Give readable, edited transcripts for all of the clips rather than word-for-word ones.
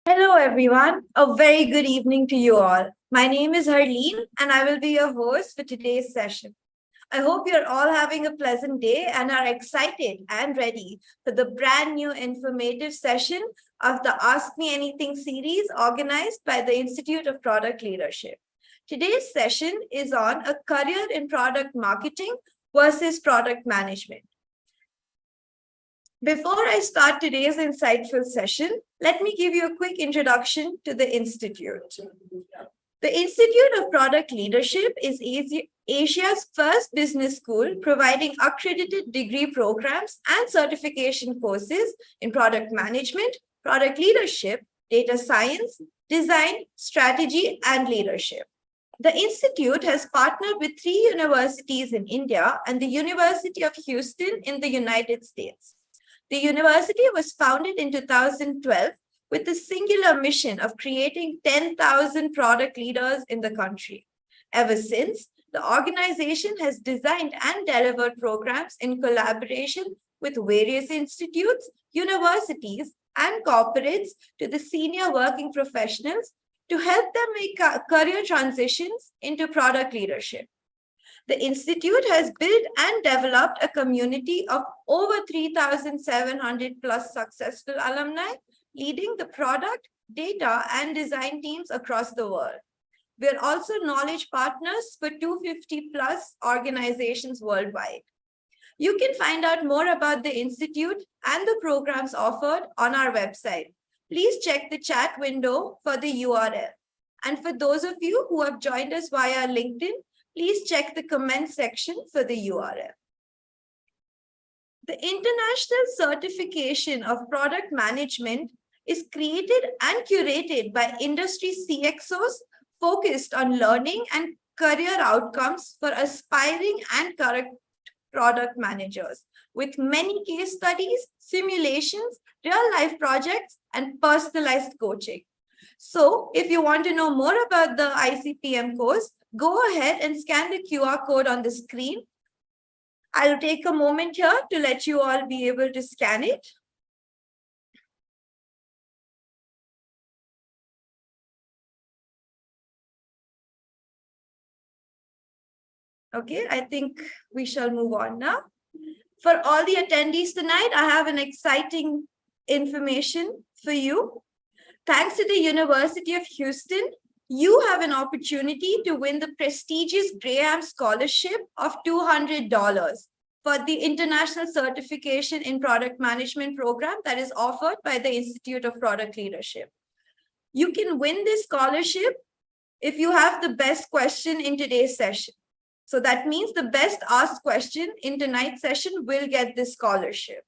Hello, everyone. A very good evening to you all. My name is Harleen, and I will be your host for today's session. I hope you're all having a pleasant day and are excited and ready for the brand new informative session of the Ask Me Anything series organized by the Institute of Product Leadership. Today's session is on a career in product marketing versus product management. Before I start today's insightful session, let me give you a quick introduction to the Institute. The Institute of Product Leadership is Asia's first business school providing accredited degree programs and certification courses in product management, product leadership, data science, design, strategy, and leadership. The Institute has partnered with 3 universities in India and the University of Houston in the United States. The university was founded in 2012 with the singular mission of creating 10,000 product leaders in the country. Ever since, the organization has designed and delivered programs in collaboration with various institutes, universities, and corporates to the senior working professionals to help them make career transitions into product leadership. The Institute has built and developed a community of over 3,700 plus successful alumni, leading the product, data, and design teams across the world. We are also knowledge partners for 250 plus organizations worldwide. You can find out more about the Institute and the programs offered on our website. Please check the chat window for the URL. And for those of you who have joined us via LinkedIn, please check the comment section for the URL. The International Certification of Product Management is created and curated by industry CXOs focused on learning and career outcomes for aspiring and current product managers with many case studies, simulations, real-life projects, and personalized coaching. So if you want to know more about the ICPM course, go ahead and scan the QR code on the screen. I'll take a moment here to let you all be able to scan it. Okay, I think we shall move on now. For all the attendees tonight, I have an exciting information for you. Thanks to the University of Houston, you have an opportunity to win the prestigious Graham Scholarship of $200 for the International Certification in Product Management program that is offered by the Institute of Product Leadership. You can win this scholarship if you have the best question in today's session. So that means the best asked question in tonight's session will get this scholarship.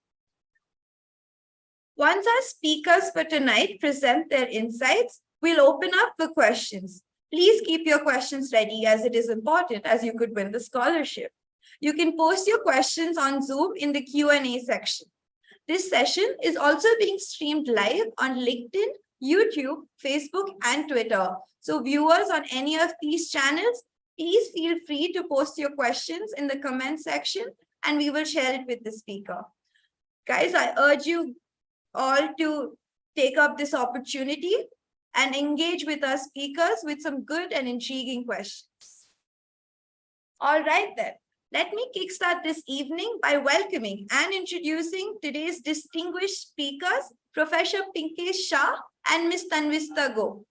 Once our speakers for tonight present their insights, we'll open up for questions. Please keep your questions ready as it is important as you could win the scholarship. You can post your questions on Zoom in the Q&A section. This session is also being streamed live on LinkedIn, YouTube, Facebook, and Twitter. So viewers on any of these channels, please feel free to post your questions in the comment section and we will share it with the speaker. Guys, I urge you all to take up this opportunity and engage with our speakers with some good and intriguing questions. All right then, let me kickstart this evening by welcoming and introducing today's distinguished speakers, Professor Pinkesh Shah and Ms. Tanvista Go.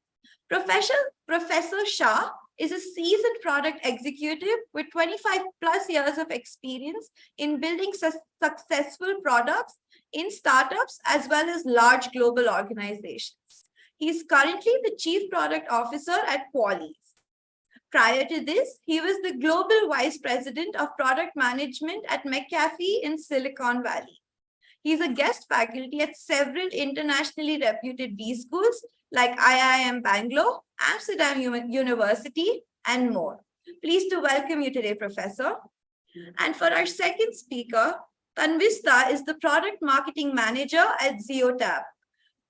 Professor Shah is a seasoned product executive with 25 plus years of experience in building successful products in startups as well as large global organizations. He is currently the Chief Product Officer at Qualys. Prior to this, he was the Global Vice President of Product Management at McAfee in Silicon Valley. He is a guest faculty at several internationally reputed B schools like IIM Bangalore, Amsterdam University, and more. Pleased to welcome you today, Professor. And for our second speaker, Tanvista is the Product Marketing Manager at Zeotab.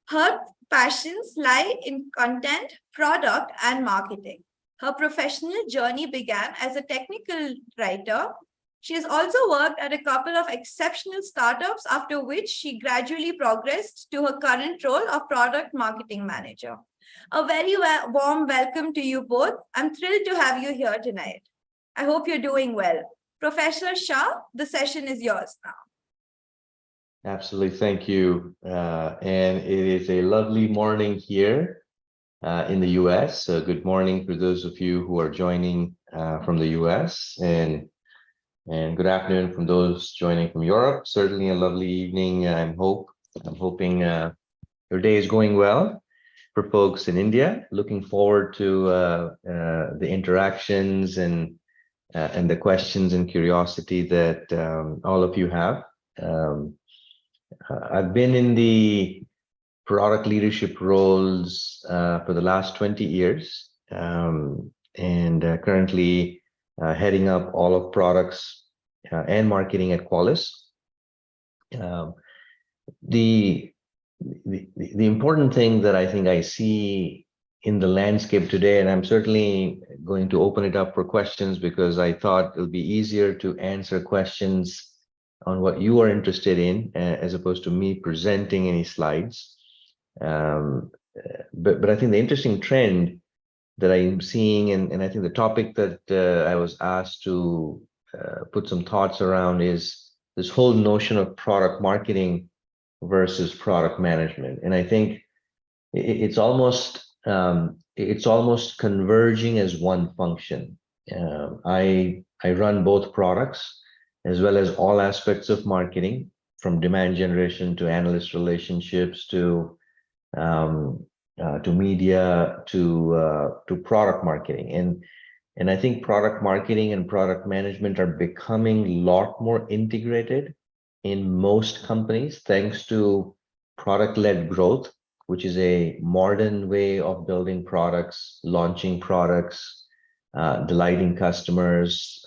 Her passions lie in content, product, and marketing. Her professional journey began as a technical writer. She has also worked at a couple of exceptional startups, after which she gradually progressed to her current role of Product Marketing Manager. A very warm welcome to you both. I'm thrilled to have you here tonight. I hope you're doing well. Professor Shah, the session is yours now. Absolutely, thank you. And it is a lovely morning here in the US. Good morning for those of you who are joining from the US, and good afternoon from those joining from Europe. Certainly a lovely evening. I'm hoping your day is going well. For folks in India, looking forward to the interactions and the questions and curiosity that all of you have. I've been in the product leadership roles for the last 20 years, and currently heading up all of products and marketing at Qualys. The important thing that I think I see in the landscape today, and I'm certainly going to open it up for questions because I thought it'll be easier to answer questions on what you are interested in as opposed to me presenting any slides. But I think the interesting trend that I'm seeing, and I think the topic that I was asked to put some thoughts around is this whole notion of product marketing versus product management. And I think it's almost converging as one function. I run both products as well as all aspects of marketing, from demand generation to analyst relationships to media to product marketing. And I think product marketing and product management are becoming a lot more integrated in most companies, thanks to product-led growth, which is a modern way of building products, launching products, delighting customers,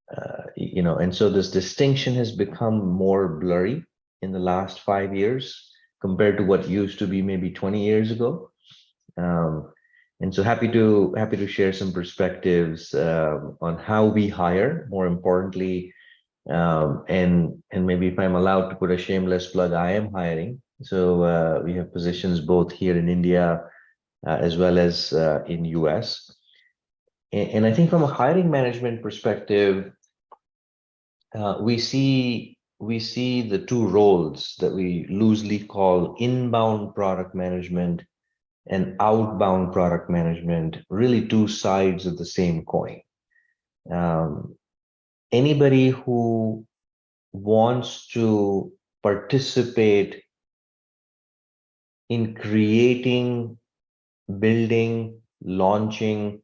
And so this distinction has become more blurry in the last 5 years compared to what used to be maybe 20 years ago. And so happy to share some perspectives on how we hire, more importantly, and maybe if I'm allowed to put a shameless plug, I am hiring. So we have positions both here in India as well as in US. And I think from a hiring management perspective, we see the two roles that we loosely call inbound product management and outbound product management, really two sides of the same coin. Anybody who wants to participate in creating, building, launching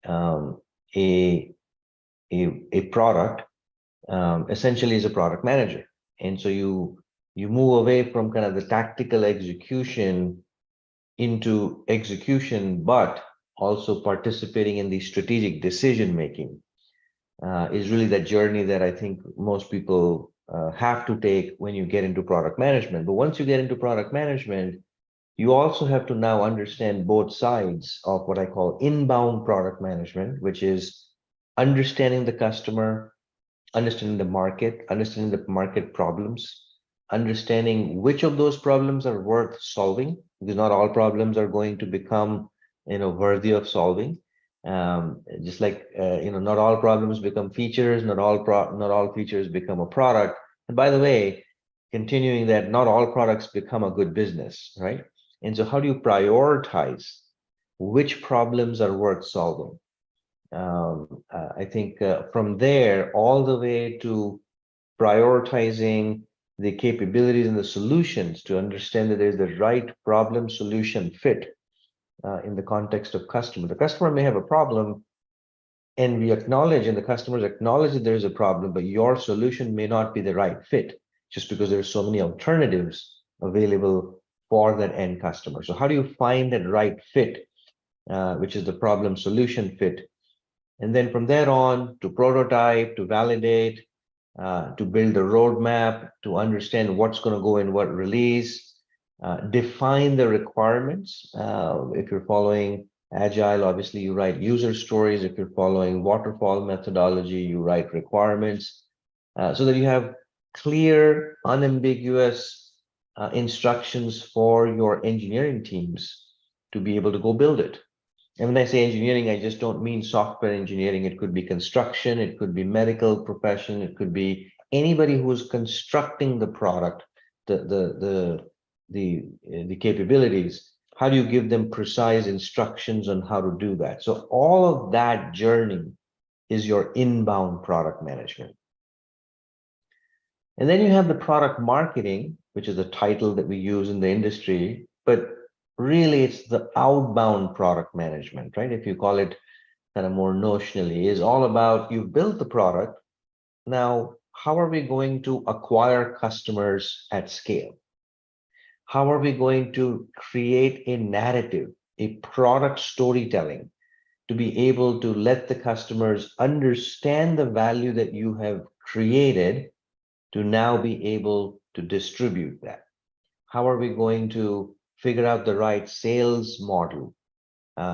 a product essentially is a product manager. And so you move away from kind of the tactical execution into execution, but also participating in the strategic decision making is really that journey that I think most people have to take when you get into product management. But once you get into product management, you also have to now understand both sides of what I call inbound product management, which is understanding the customer, understanding the market problems, understanding which of those problems are worth solving, because not all problems are going to become worthy of solving. Just like not all problems become features, not all features become a product. And by the way, continuing that, not all products become a good business, right? And so how do you prioritize which problems are worth solving? I think from there all the way to prioritizing the capabilities and the solutions to understand that there's the right problem solution fit in the context of customer. The customer may have a problem, and we acknowledge, and the customers acknowledge that there's a problem, but your solution may not be the right fit just because there's so many alternatives available for that end customer. So how do you find that right fit, which is the problem solution fit? And then from there on to prototype, to validate, to build a roadmap, to understand what's going to go in what release, define the requirements. If you're following Agile, obviously you write user stories. If you're following waterfall methodology, you write requirements so that you have clear, unambiguous instructions for your engineering teams to be able to go build it. And when I say engineering, I just don't mean software engineering. It could be construction, it could be medical profession, it could be anybody who is constructing the product, the capabilities. How do you give them precise instructions on how to do that? So all of that journey is your inbound product management. And then you have the product marketing, which is the title that we use in the industry, but really it's the outbound product management, right? If you call it kind of more notionally, is all about you've built the product. Now, how are we going to acquire customers at scale? How are we going to create a narrative, a product storytelling to be able to let the customers understand the value that you have created to now be able to distribute that? How are we going to figure out the right sales model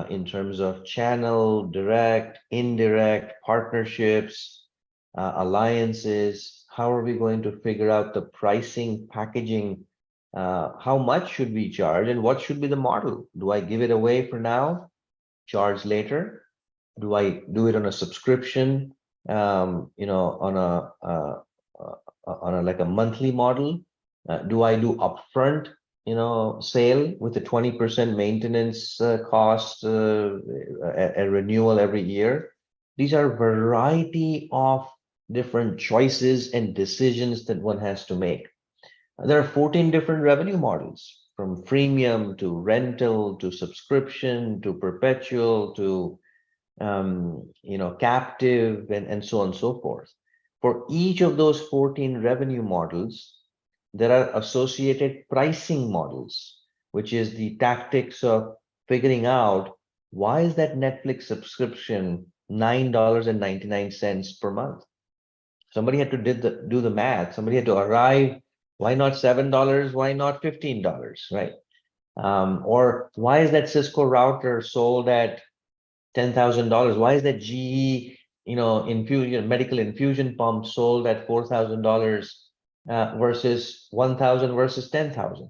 in terms of channel, direct, indirect, partnerships, alliances? How are we going to figure out the pricing, packaging? How much should we charge and what should be the model? Do I give it away for now, charge later? Do I do it on a subscription, on a like a monthly model? Do I do upfront, sale with a 20% maintenance cost a renewal every year? These are a variety of different choices and decisions that one has to make. There are 14 different revenue models, from freemium to rental to subscription to perpetual to captive and so on and so forth. For each of those 14 revenue models, there are associated pricing models, which is the tactics of figuring out why is that Netflix subscription $9.99 per month. Somebody had to do the math. Somebody had to arrive. Why not $7? Why not $15? Right? Or why is that Cisco router sold at $10,000? Why is that GE, medical infusion pump sold at $4,000 versus 1,000 versus 10,000?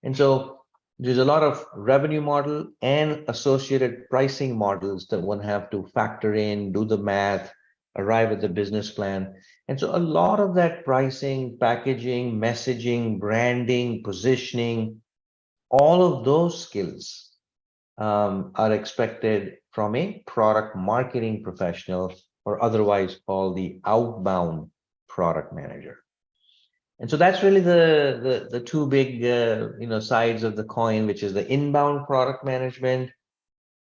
And so there's a lot of revenue model and associated pricing models that one have to factor in, do the math, arrive at the business plan. And so a lot of that pricing, packaging, messaging, branding, positioning, all of those skills are expected from a product marketing professional, or otherwise called the outbound product manager. And so that's really the two big sides of the coin, which is the inbound product management.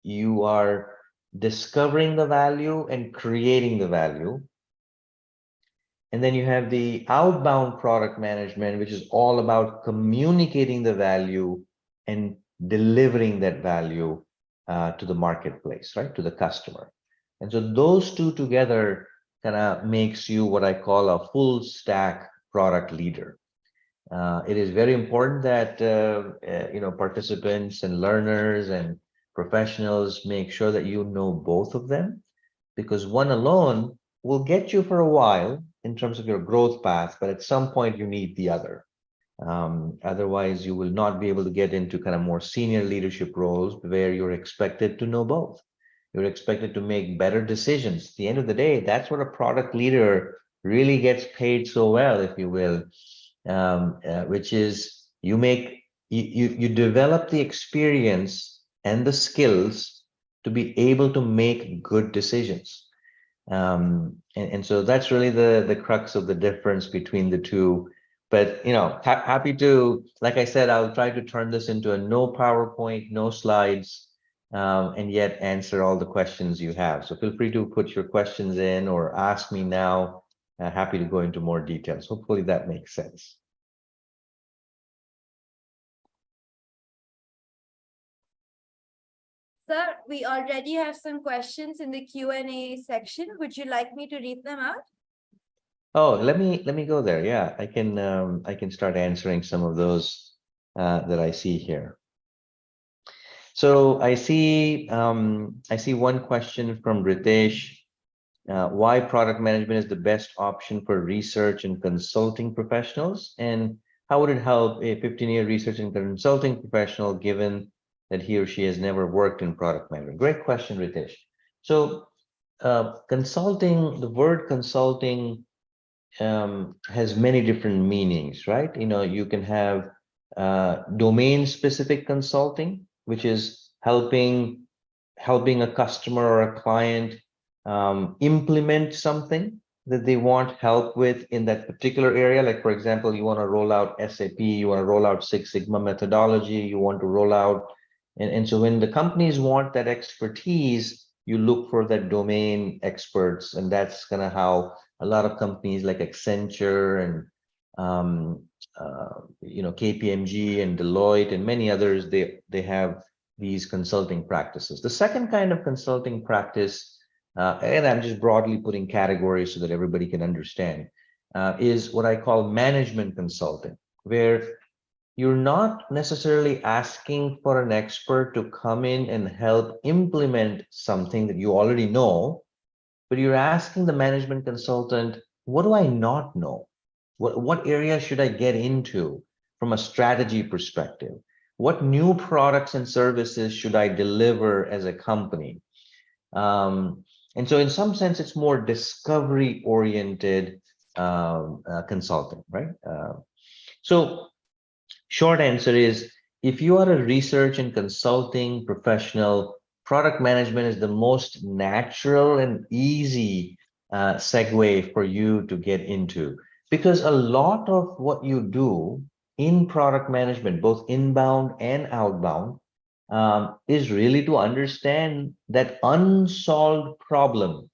You are discovering the value and creating the value. And then you have the outbound product management, which is all about communicating the value and delivering that value to the marketplace, right? To the customer. And so those two together kind of makes you what I call a full stack product leader. It is very important that participants and learners and professionals make sure that you know both of them, because one alone will get you for a while in terms of your growth path, but at some point you need the other. Otherwise, you will not be able to get into kind of more senior leadership roles where you're expected to know both. You're expected to make better decisions. At the end of the day, that's what a product leader really gets paid so well, if you will, which is you develop the experience and the skills to be able to make good decisions. And so that's really the crux of the difference between the two. But happy to, like I said, I'll try to turn this into a no PowerPoint, no slides, and yet answer all the questions you have. So feel free to put your questions in or ask me now. Happy to go into more details. Hopefully that makes sense. Sir, we already have some questions in the Q&A section. Would you like me to read them out? Oh, let me go there. Yeah, I can start answering some of those that I see here. So I see one question from Ritesh. Why product management is the best option for research and consulting professionals, and how would it help a 15-year research and consulting professional given that he or she has never worked in product management? Great question, Ritesh. So consulting, the word consulting has many different meanings, right? You can have domain specific consulting, which is helping a customer or a client implement something that they want help with in that particular area. Like, for example, you want to roll out SAP, you want to roll out Six Sigma methodology, you want to roll out, and so when the companies want that expertise, you look for that domain experts, and that's kind of how a lot of companies like Accenture and KPMG and Deloitte and many others, they have these consulting practices. The second kind of consulting practice, and I'm just broadly putting categories so that everybody can understand, is what I call management consulting, where you're not necessarily asking for an expert to come in and help implement something that you already know, but you're asking the management consultant, what do I not know? What area should I get into from a strategy perspective? What new products and services should I deliver as a company? And so in some sense, it's more discovery oriented consulting, right? So short answer is, if you are a research and consulting professional, product management is the most natural and easy segue for you to get into, because a lot of what you do in product management, both inbound and outbound, is really to understand that unsolved problem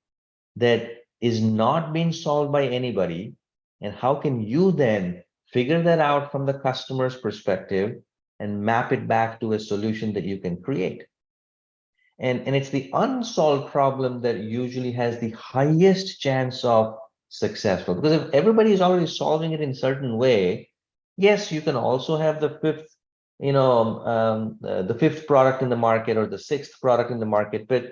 that is not being solved by anybody, and how can you then figure that out from the customer's perspective and map it back to a solution that you can create. And it's the unsolved problem that usually has the highest chance of successful. Because if everybody is already solving it in a certain way, yes, you can also have the fifth, the fifth product in the market or the sixth product in the market. But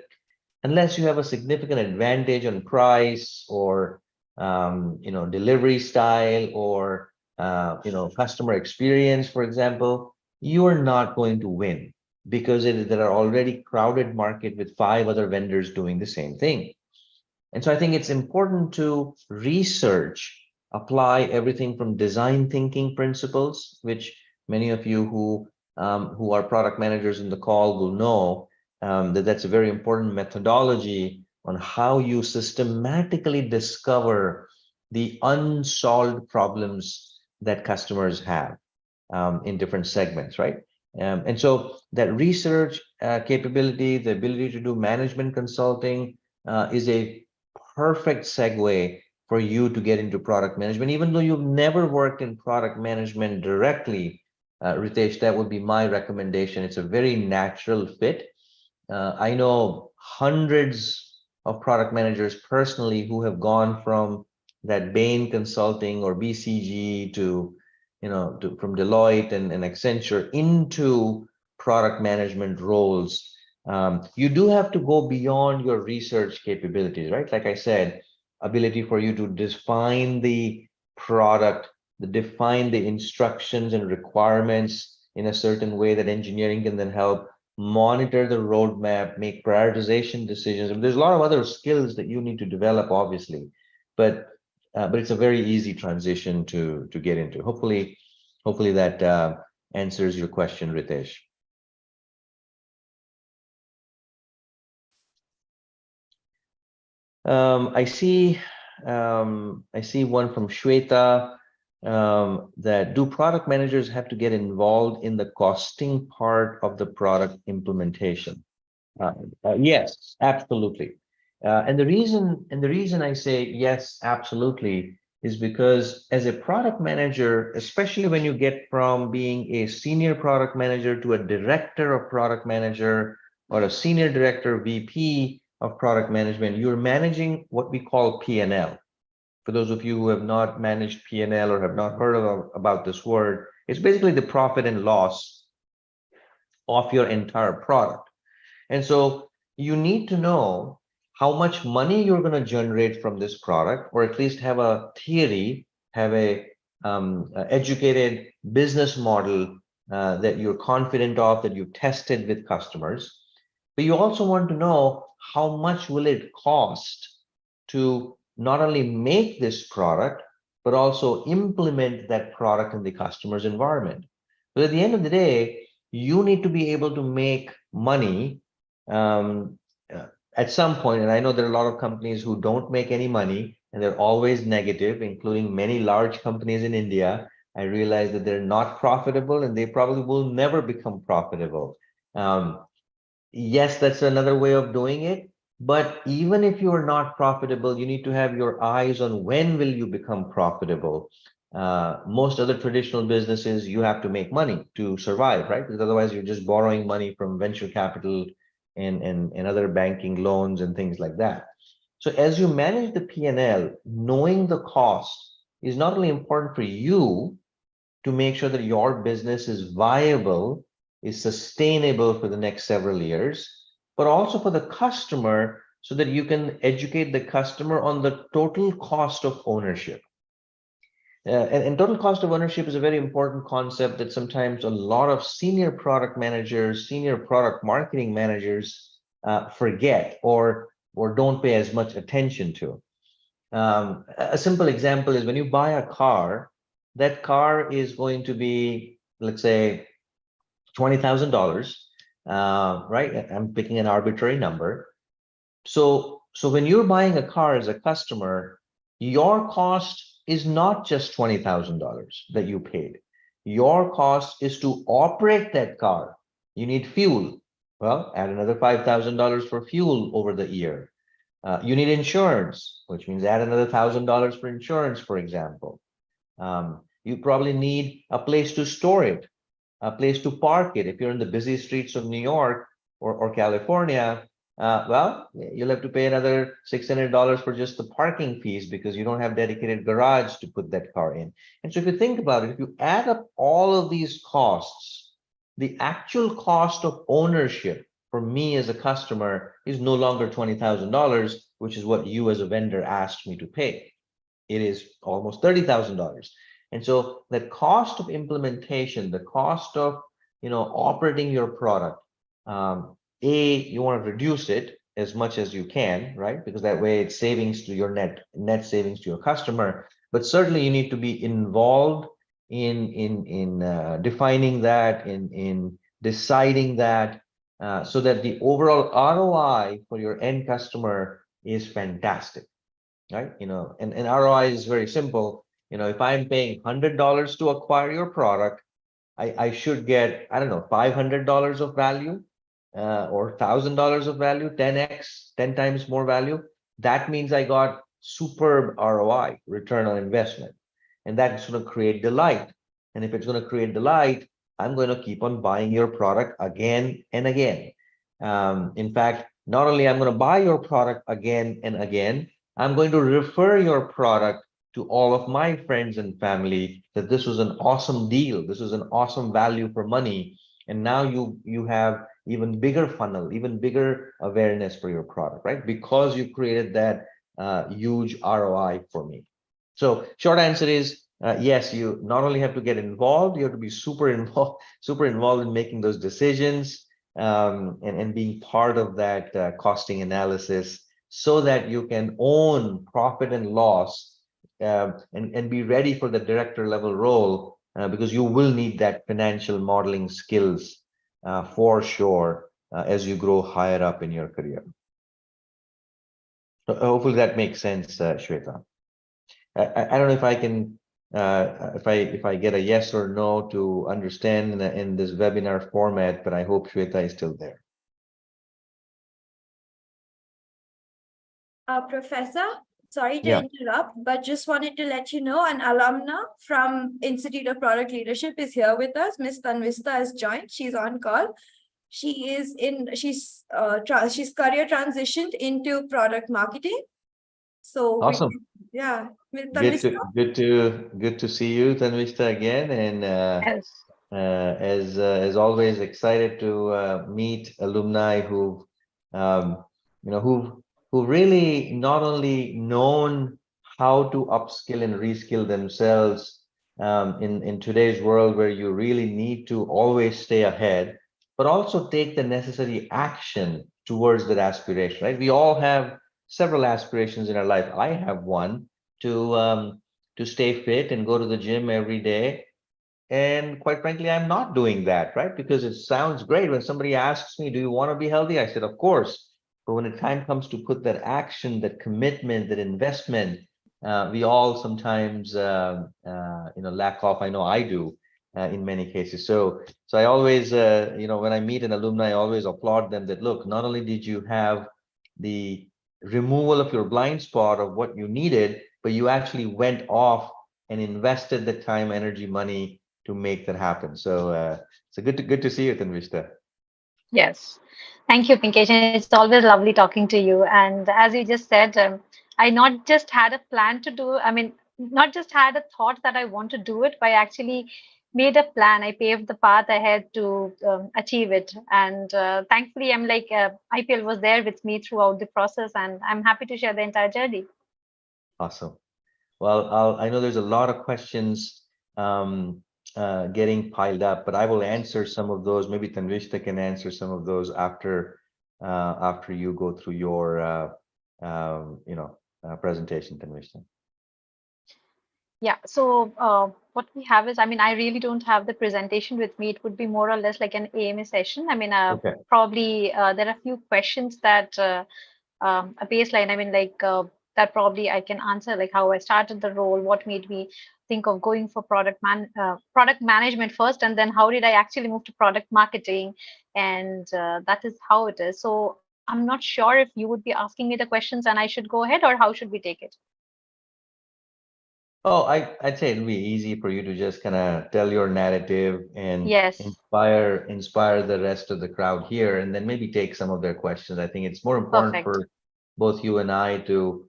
unless you have a significant advantage on price or delivery style or customer experience, for example, you are not going to win because there are already crowded market with 5 other vendors doing the same thing. And so I think it's important to research, apply everything from design thinking principles, which many of you who are product managers in the call will know that's a very important methodology on how you systematically discover the unsolved problems that customers have in different segments, right? And so that research capability, the ability to do management consulting is a perfect segue for you to get into product management. Even though you've never worked in product management directly, Ritesh, that would be my recommendation. It's a very natural fit. I know hundreds of product managers personally who have gone from that Bain Consulting or BCG to, from Deloitte and Accenture into product management roles. You do have to go beyond your research capabilities, right? Like I said, ability for you to define the product, define the instructions and requirements in a certain way that engineering can then help monitor the roadmap, make prioritization decisions. And there's a lot of other skills that you need to develop, obviously, but it's a very easy transition to get into. Hopefully that answers your question, Ritesh. I see one from Shweta. That do product managers have to get involved in the costing part of the product implementation? Yes, absolutely. And the reason I say yes, absolutely, is because as a product manager, especially when you get from being a senior product manager to a director of product manager or a senior director, VP of product management, you're managing what we call P&L. For those of you who have not managed P&L or have not heard about this word, it's basically the profit and loss of your entire product. And so you need to know how much money you're going to generate from this product, or at least have a theory, have a educated business model that you're confident of, that you've tested with customers. But you also want to know how much will it cost to not only make this product, but also implement that product in the customer's environment. But at the end of the day, you need to be able to make money at some point. And I know there are a lot of companies who don't make any money and they're always negative, including many large companies in India. I realize that they're not profitable and they probably will never become profitable. Yes, that's another way of doing it. But even if you are not profitable, you need to have your eyes on when will you become profitable. Most other traditional businesses, you have to make money to survive, right? Because otherwise you're just borrowing money from venture capital and other banking loans and things like that. So as you manage the P&L, knowing the cost is not only important for you to make sure that your business is viable, is sustainable for the next several years, but also for the customer so that you can educate the customer on the total cost of ownership. And total cost of ownership is a very important concept that sometimes a lot of senior product managers, senior product marketing managers forget or don't pay as much attention to. A simple example is when you buy a car, that car is going to be, let's say, $20,000, right? I'm picking an arbitrary number. So when you're buying a car as a customer, your cost is not just $20,000 that you paid. Your cost is to operate that car. You need fuel. Well, add another $5,000 for fuel over the year. You need insurance, which means add another $1,000 for insurance, for example. You probably need a place to store it, a place to park it. If you're in the busy streets of New York or California, well, you'll have to pay another $600 for just the parking fees because you don't have dedicated garage to put that car in. And so if you think about it, if you add up all of these costs, the actual cost of ownership for me as a customer is no longer $20,000, which is what you as a vendor asked me to pay. It is almost $30,000. And so the cost of implementation, the cost of operating your product, you want to reduce it as much as you can, right? Because that way it's savings to your net savings to your customer. But certainly you need to be involved in defining that, in deciding that, so that the overall ROI for your end customer is fantastic, right? And ROI is very simple. If I'm paying $100 to acquire your product, I should get, I don't know, $500 of value, or $1,000 of value, 10x, 10 times more value. That means I got superb ROI, return on investment. And that's going to create delight. And if it's going to create delight, I'm going to keep on buying your product again and again. In fact, not only I'm going to buy your product again and again, I'm going to refer your product to all of my friends and family that this was an awesome deal. This was an awesome value for money. And now you have even bigger funnel, even bigger awareness for your product, right? Because you created that huge ROI for me. So short answer is yes, you not only have to get involved, you have to be super involved in making those decisions, and being part of that costing analysis, so that you can own profit and loss, and be ready for the director level role, because you will need that financial modeling skills for sure as you grow higher up in your career. So hopefully that makes sense, Shweta. I don't know if I can, if I get a yes or no to understand in this webinar format, but I hope Shweta is still there. Professor, sorry to Yeah. interrupt, but just wanted to let you know an alumna from Institute of Product Leadership is here with us. Miss Tanvista has joined. She's on call. She's career transitioned into product marketing. So Awesome. yeah, Miss Good Tanvista. to see you, Tanvista, again, and Yes. as always, excited to meet alumni who who really not only known how to upskill and reskill themselves in today's world where you really need to always stay ahead, but also take the necessary action towards that aspiration, right? We all have several aspirations in our life. I have one to stay fit and go to the gym every day. And quite frankly, I'm not doing that, right? Because it sounds great. When somebody asks me, do you want to be healthy? I said, of course. But when the time comes to put that action, that commitment, that investment, we all sometimes, lack off. I know I do in many cases. So I always, when I meet an alumni, I always applaud them that, look, not only did you have the removal of your blind spot of what you needed, but you actually went off and invested the time, energy, money to make that happen. So good to see you, Tanvishta. Yes. Thank you, Pinkesh. And it's always lovely talking to you. And as you just said, I not just had a plan to do, not just had a thought that I want to do it, but I actually made a plan. I paved the path ahead to achieve it. And thankfully, I'm like, IPL was there with me throughout the process, and I'm happy to share the entire journey. Awesome. Well, I know there's a lot of questions getting piled up, but I will answer some of those. Maybe Tanvishta can answer some of those after you go through your presentation, Tanvishta. Yeah, so what we have is, I really don't have the presentation with me. It would be more or less like an AMA session. Okay. Probably there are a few questions that a baseline, that probably I can answer, like how I started the role, what made me think of going for product management first, and then how did I actually move to product marketing, and that is how it is. So I'm not sure if you would be asking me the questions and I should go ahead, or how should we take it? Oh, I'd say it'll be easy for you to just kind of tell your narrative and Yes, inspire the rest of the crowd here, and then maybe take some of their questions. I think it's more important perfect. for both you and I to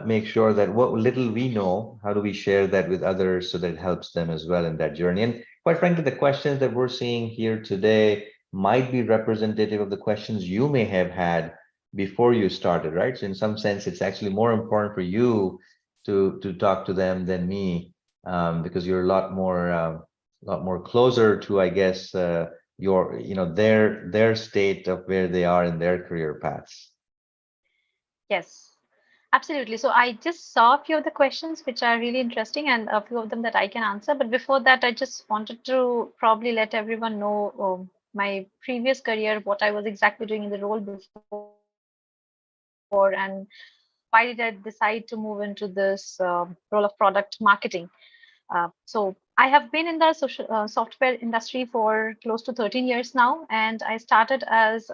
make sure that what little we know, how do we share that with others so that it helps them as well in that journey. And quite frankly, the questions that we're seeing here today might be representative of the questions you may have had before you started, right? So in some sense, it's actually more important for you to talk to them than me, because you're a lot more closer to, I guess, your, their state of where they are in their career paths. Yes, absolutely. So I just saw a few of the questions which are really interesting and a few of them that I can answer. But before that, I just wanted to probably let everyone know my previous career, what I was exactly doing in the role before, and why did I decide to move into this role of product marketing. So I have been in the software industry for close to 13 years now, and I started as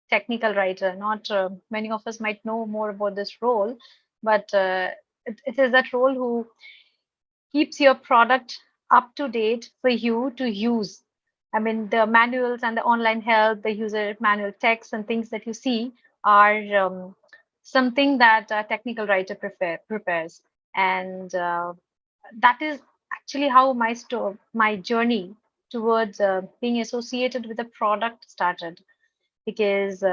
technical writer. Not many of us might know more about this role, but it is that role who keeps your product up to date for you to use. I mean, the manuals and the online help, the user manual text and things that you see are something that a technical writer prepares. And that is actually how my journey towards being associated with a product started, because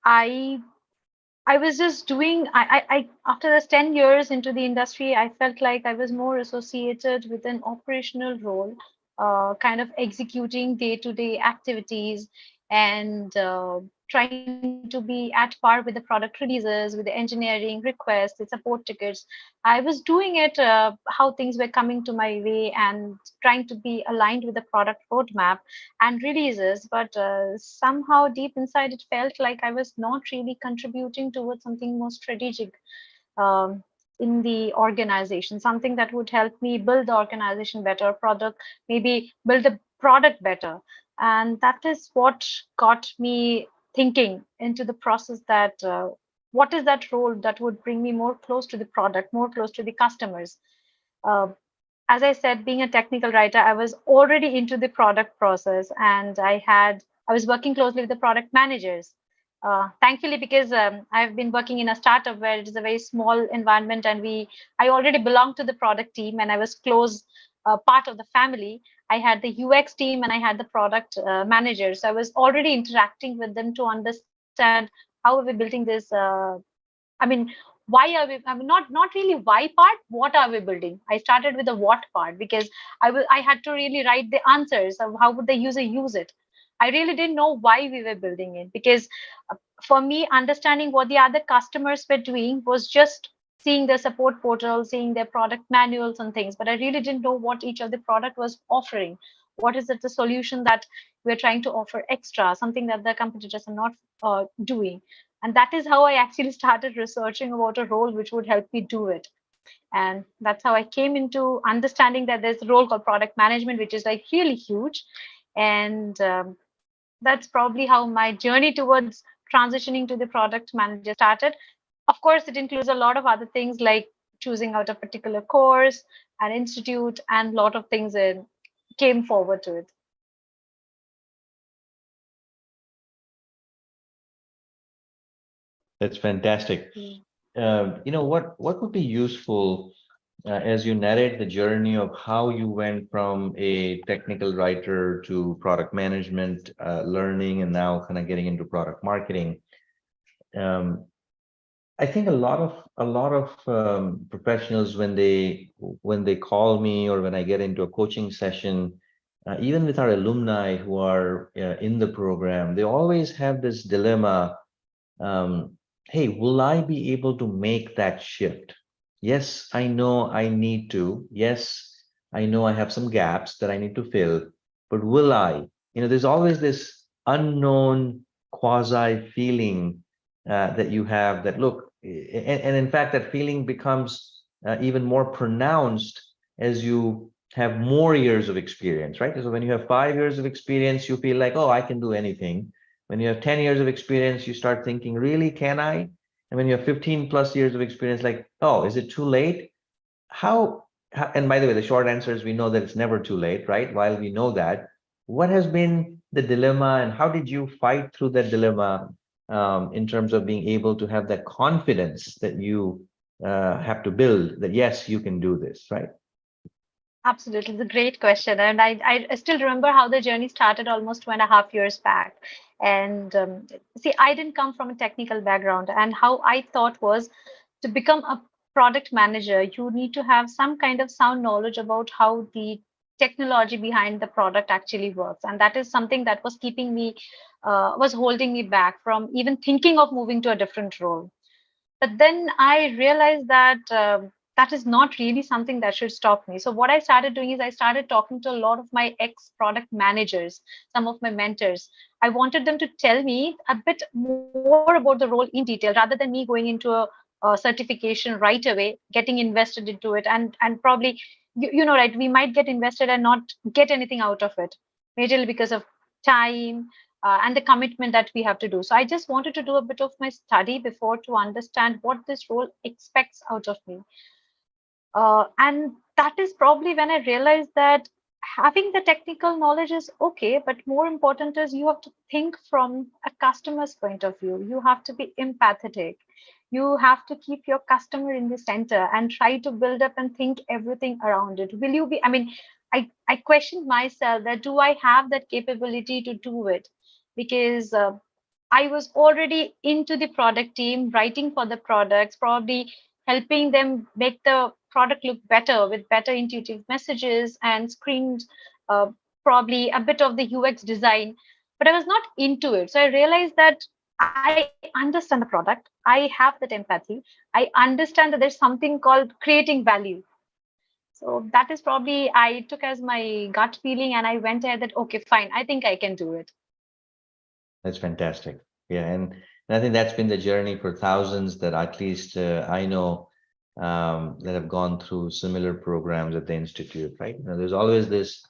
I I was just doing I after those 10 years into the industry, I felt like I was more associated with an operational role, kind of executing day-to-day activities and trying to be at par with the product releases, with the engineering requests, the support tickets. I was doing it how things were coming to my way and trying to be aligned with the product roadmap and releases, but somehow deep inside it felt like I was not really contributing towards something more strategic um, in the organization, something that would help me build the organization better, product, maybe build the product better. And that is what got me thinking into the process that what is that role that would bring me more close to the product, more close to the customers. Uh, as I said, being a technical writer, I was already into the product process, and I was working closely with the product managers. Thankfully, because I've been working in a startup where it is a very small environment, and I already belonged to the product team, and I was close part of the family. I had the UX team and I had the product managers. So I was already interacting with them to understand how are we building this. I mean, why are we? I mean, not really why part. What are we building? I started with the what part because I had to really write the answers of how would the user use it. I really didn't know why we were building it because for me, understanding what the other customers were doing was just seeing their support portal, seeing their product manuals and things. But I really didn't know what each of the product was offering. What is it the solution that we're trying to offer extra, something that the competitors are not doing? And that is how I actually started researching about a role which would help me do it. And that's how I came into understanding that there's a role called product management, which is like really huge. And that's probably how my journey towards transitioning to the product manager started. Of course, it includes a lot of other things like choosing out a particular course, an institute, and a lot of things came forward to it. That's fantastic. Mm. What would be useful as you narrate the journey of how you went from a technical writer to product management, learning, and now kind of getting into product marketing. Um, I think a lot of professionals when they call me or when I get into a coaching session, even with our alumni who are in the program, they always have this dilemma. Hey, will I be able to make that shift? Yes, I know I need to. Yes, I know I have some gaps that I need to fill, but will I? There's always this unknown quasi feeling that you have that look, and in fact, that feeling becomes even more pronounced as you have more years of experience, right? So when you have 5 years of experience, you feel like, oh, I can do anything. When you have 10 years of experience, you start thinking, really, can I? And when you have 15 plus years of experience, like, oh, is it too late? and by the way, the short answer is we know that it's never too late, right? While we know that, what has been the dilemma and how did you fight through that dilemma in terms of being able to have that confidence that you have to build that, yes, you can do this, right? Absolutely, it's a great question. And I still remember how the journey started almost 2.5 years back. And see, I didn't come from a technical background. And how I thought was to become a product manager, you need to have some kind of sound knowledge about how the technology behind the product actually works. And that is something that was keeping me, was holding me back from even thinking of moving to a different role. But then I realized that that is not really something that should stop me. So what I started doing is I started talking to a lot of my ex product managers, some of my mentors. I wanted them to tell me a bit more about the role in detail rather than me going into a certification right away, getting invested into it, and probably right, we might get invested and not get anything out of it, majorly because of time, and the commitment that we have to do. So I just wanted to do a bit of my study before to understand what this role expects out of me. And that is probably when I realized that having the technical knowledge is okay, but more important is you have to think from a customer's point of view. You have to be empathetic. You have to keep your customer in the center and try to build up and think everything around it. Will you be, I mean, I questioned myself that do I have that capability to do it? Because I was already into the product team, writing for the products, probably helping them make the product look better with better intuitive messages and screens, uh, probably a bit of the UX design. But I was not into it. So I realized that I understand the product, I have that empathy, I understand that there's something called creating value. So that is probably I took as my gut feeling and I went ahead that, okay, fine, I think I can do it. That's fantastic. Yeah, and I think that's been the journey for thousands that at least I know that have gone through similar programs at the institute, right? There's always this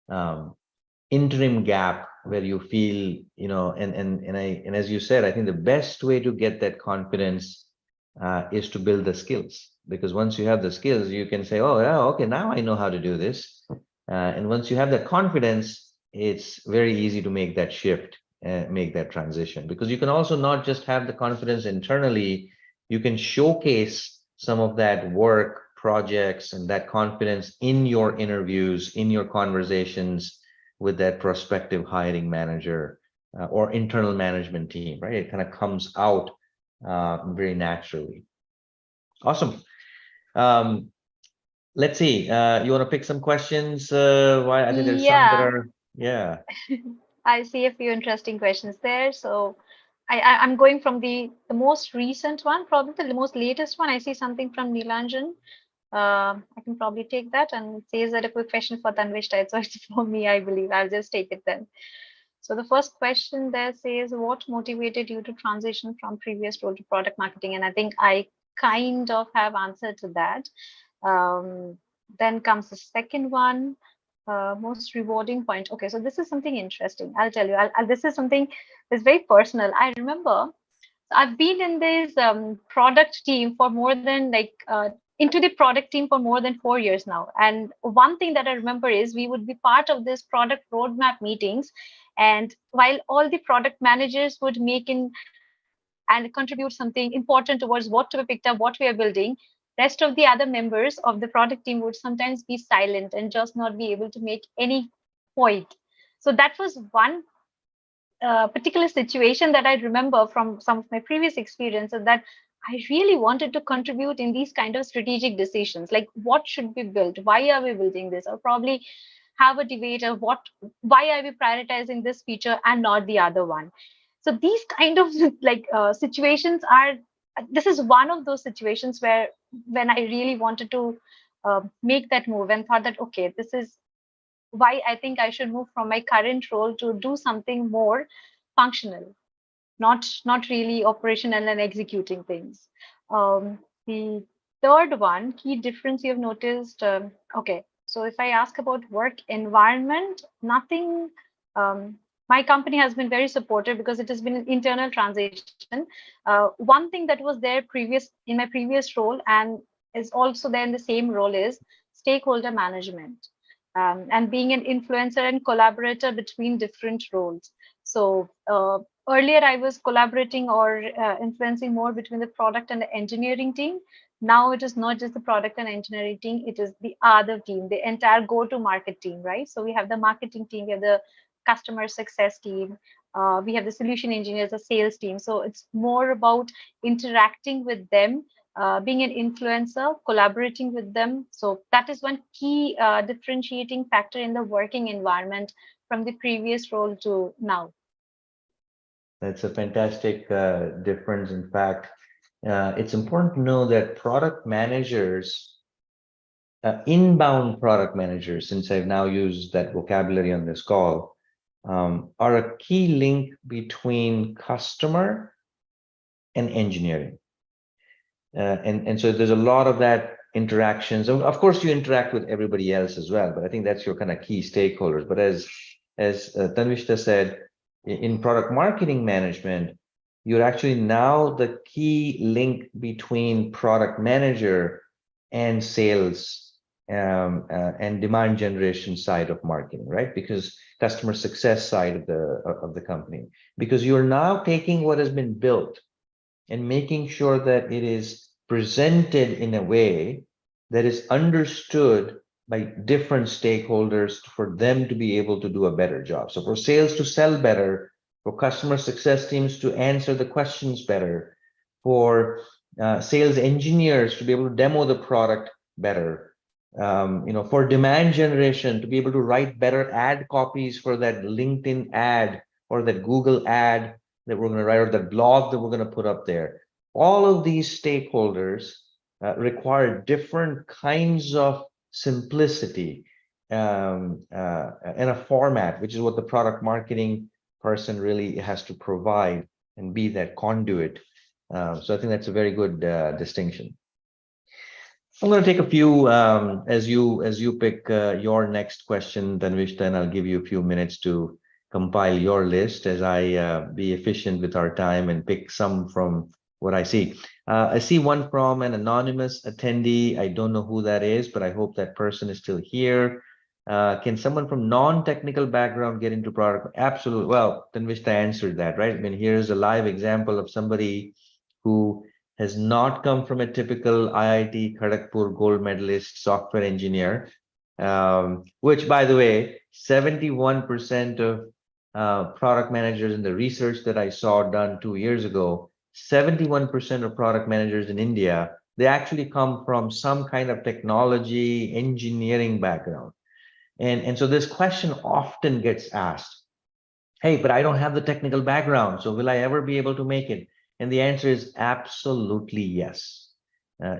um, interim gap where you feel, and as you said, I think the best way to get that confidence is to build the skills, because once you have the skills, you can say, oh yeah, okay, now I know how to do this. And once you have that confidence, it's very easy to make that shift and make that transition, because you can also not just have the confidence internally, you can showcase some of that work projects and that confidence in your interviews, in your conversations with that prospective hiring manager or internal management team, right? It kind of comes out very naturally. Awesome. Let's see. You want to pick some questions? Why I think there's some that Yeah, are, yeah. I see a few interesting questions there. So I'm going from the most recent one, probably the most latest one. I see something from Nilanjan. I can probably take that, and it says that a quick question for Tanvishta. So it's for me, I believe. I'll just take it then. So the first question there says, what motivated you to transition from previous role to product marketing? And I think I kind of have answered to that. Um, then comes the second one, most rewarding point. Okay, so this is something interesting. I'll tell you. This is something that's very personal. I remember I've been in this product team for more than into the product team for more than 4 years now. And one thing that I remember is we would be part of this product roadmap meetings. And while all the product managers would make in and contribute something important towards what to be picked up, what we are building, rest of the other members of the product team would sometimes be silent and just not be able to make any point. So that was one particular situation that I remember from some of my previous experiences, that I really wanted to contribute in these kind of strategic decisions, like what should be built, why are we building this, or probably have a debate of why are we prioritizing this feature and not the other one. So these kind of situations are. This is one of those situations where when I really wanted to make that move and thought that okay, this is why I think I should move from my current role to do something more functional, not really operational and executing things. The third one, key difference you've noticed. Okay, so if I ask about work environment, nothing. My company has been very supportive because it has been an internal transition. One thing that was there previous in my previous role, and is also there in the same role is stakeholder management, and being an influencer and collaborator between different roles. So earlier I was collaborating or influencing more between the product and the engineering team. Now it is not just the product and engineering team, it is the other team, the entire go-to-market team, right? So we have the marketing team, we have the customer success team, we have the solution engineers, the sales team. So it's more about interacting with them, being an influencer, collaborating with them. So that is one key differentiating factor in the working environment from the previous role to now. That's a fantastic difference. In fact, it's important to know that product managers, inbound product managers, since I've now used that vocabulary on this call, are a key link between customer and engineering. And so there's a lot of that interactions. Of course, you interact with everybody else as well, but I think that's your kind of key stakeholders. But as Tanvishta said, in product marketing management, you're actually now the key link between product manager and sales and demand generation side of marketing, right? Because customer success side of the company, because you're now taking what has been built and making sure that it is presented in a way that is understood by different stakeholders for them to be able to do a better job. So for sales to sell better, for customer success teams to answer the questions better, for sales engineers to be able to demo the product better, for demand generation to be able to write better ad copies for that LinkedIn ad or that Google ad that we're going to write, or that blog that we're going to put up there. All of these stakeholders require different kinds of simplicity and a format, which is what the product marketing person really has to provide and be that conduit. So I think that's a very good distinction. I'm going to take a few as you pick your next question, Tanvishta, and I'll give you a few minutes to compile your list as I be efficient with our time and pick some from what I see. I see one from an anonymous attendee. I don't know who that is, but I hope that person is still here. Can someone from non-technical background get into product? Absolutely. Well, Tanvishta answered that, right? I mean, here's a live example of somebody who has not come from a typical IIT Kharagpur gold medalist software engineer, which, by the way, 71% of product managers in the research that I saw done 2 years ago, 71% of product managers in India, they actually come from some kind of technology engineering background. And so this question often gets asked, hey, but I don't have the technical background, so will I ever be able to make it? And the answer is absolutely yes.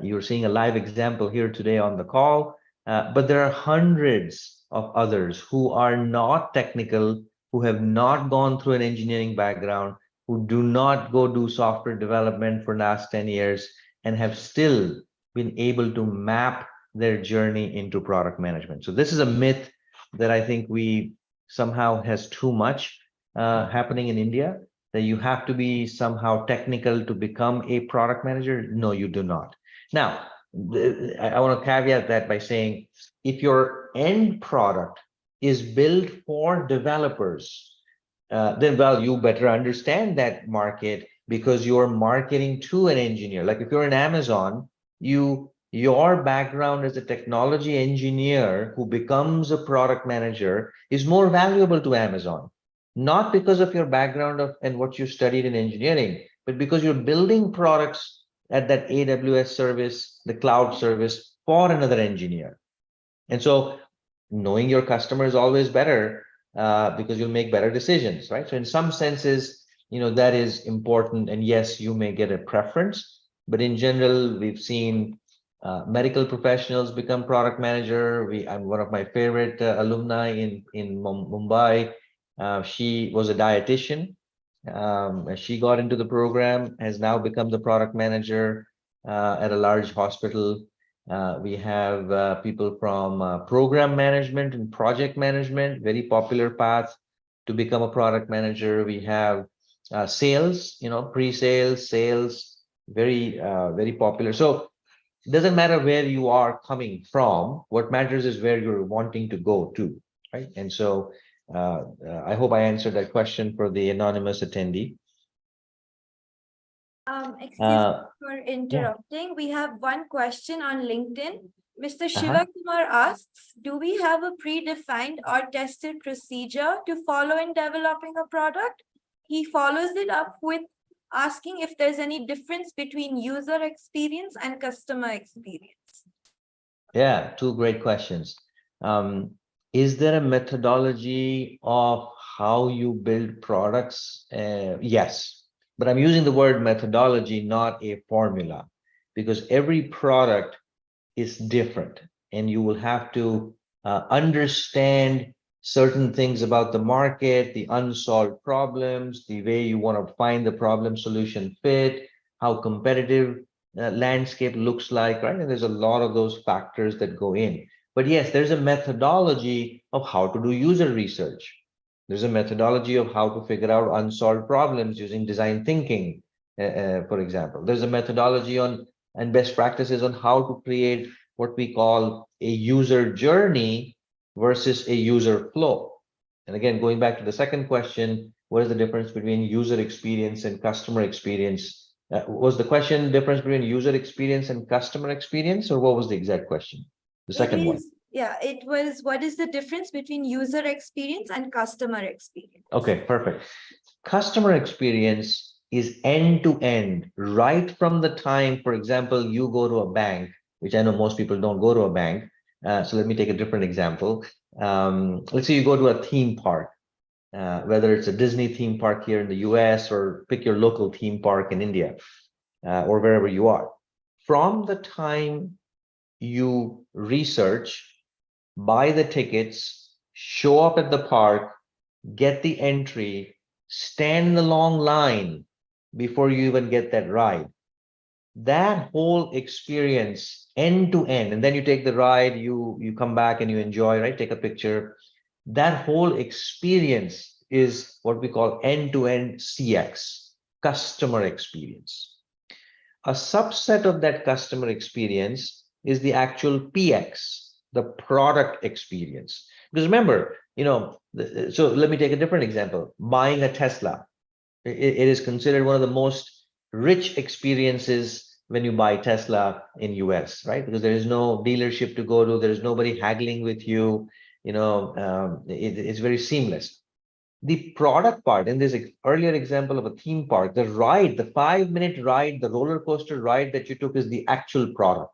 You're seeing a live example here today on the call, but there are hundreds of others who are not technical, who have not gone through an engineering background, who do not go do software development for the last 10 years and have still been able to map their journey into product management. So this is a myth that I think we somehow has too much happening in India, that you have to be somehow technical to become a product manager. No, you do not. Now, I want to caveat that by saying, if your end product is built for developers, then, well, you better understand that market because you're marketing to an engineer. Like if you're in Amazon, your background as a technology engineer who becomes a product manager is more valuable to Amazon, not because of your background and what you studied in engineering, but because you're building products at that AWS service, the cloud service for another engineer. And so knowing your customer is always better because you'll make better decisions, right? So in some senses, that is important. And yes, you may get a preference, but in general, we've seen medical professionals become product manager. I'm one of my favorite alumni in Mumbai. She was a dietitian. She got into the program, has now become the product manager at a large hospital. We have people from program management and project management, very popular path to become a product manager. We have sales, pre-sales, sales, very popular. So It doesn't matter where you are coming from. What matters is where you're wanting to go to, right? And so I hope I answered that question for the anonymous attendee. Excuse me for Yeah. interrupting. We have one question on LinkedIn. Mr. Uh-huh. Shiva Kumar asks, do we have a predefined or tested procedure to follow in developing a product? He follows it up with asking if there's any difference between user experience and customer experience. Yeah, two great questions. Is there a methodology of how you build products? Yes, but I'm using the word methodology, not a formula, because every product is different, and you will have to understand certain things about the market, the unsolved problems, the way you want to find the problem solution fit, how competitive landscape looks like, right? And there's a lot of those factors that go in. But yes, there's a methodology of how to do user research. There's a methodology of how to figure out unsolved problems using design thinking, for example. There's a methodology on and best practices on how to create what we call a user journey versus a user flow. And again, going back to the second question, what is the difference between user experience and customer experience? Was the question difference between user experience and customer experience, or what was the exact question? The second one. Yeah, it was, what is the difference between user experience and customer experience? Okay, perfect. Customer experience is end to end, right from the time, for example, you go to a bank, which I know most people don't go to a bank. So let me take a different example. Let's say you go to a theme park, whether it's a Disney theme park here in the US or pick your local theme park in India, or wherever you are. From the time you research, buy the tickets, show up at the park, get the entry, stand in the long line before you even get that ride. That whole experience end to end, and then you take the ride, you come back and you enjoy, right? Take a picture. That whole experience is what we call end-to-end CX, customer experience. A subset of that customer experience is the actual PX, the product experience. Because remember, so let me take a different example. Buying a Tesla, it is considered one of the most rich experiences when you buy Tesla in US, right? Because there is no dealership to go to, there is nobody haggling with you, it's very seamless. The product part, in this earlier example of a theme park, the ride, the 5-minute ride, the roller coaster ride that you took is the actual product,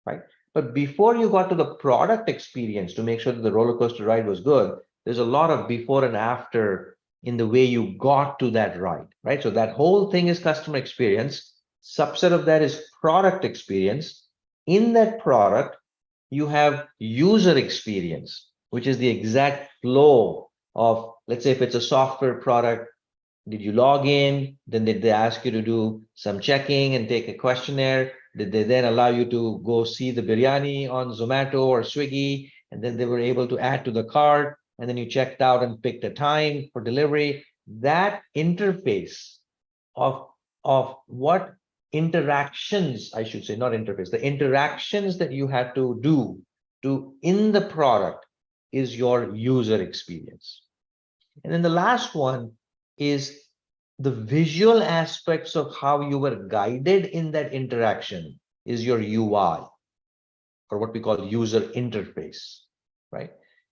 right? But before you got to the product experience to make sure that the roller coaster ride was good, there's a lot of before and after in the way you got to that ride, right? So that whole thing is customer experience. Subset of that is product experience. In that product, you have user experience, which is the exact flow of, let's say if it's a software product, did you log in? Then did they ask you to do some checking and take a questionnaire? Did they then allow you to go see the biryani on Zomato or Swiggy? And then they were able to add to the cart. And then you checked out and picked a time for delivery. That interface of what interactions, I should say, not interface, the interactions that you have to do in the product is your user experience. And then the last one is the visual aspects of how you were guided in that interaction is your UI, or what we call user interface, right?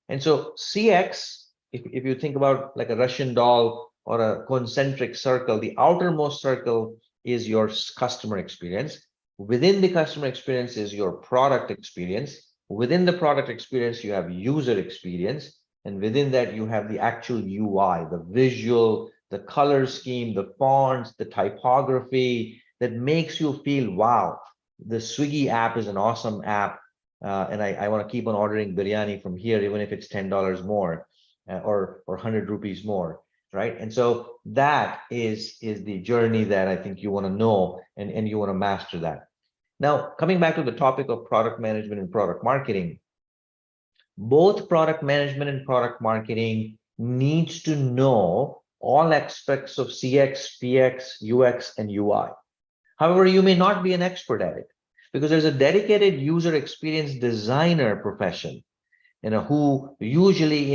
And so CX, if you think about like a Russian doll or a concentric circle, the outermost circle is your customer experience. Within the customer experience is your product experience. Within the product experience, you have user experience. And within that, you have the actual UI, the visual, the color scheme, the fonts, the typography that makes you feel, wow, the Swiggy app is an awesome app. And I want to keep on ordering biryani from here, even if it's $10 more or 100 rupees more, right? And so that is the journey that I think you want to know and you want to master that. Now, coming back to the topic of product management and product marketing, both product management and product marketing needs to know all aspects of CX, PX, UX, and UI. However, you may not be an expert at it. because there's a dedicated user experience designer profession, who usually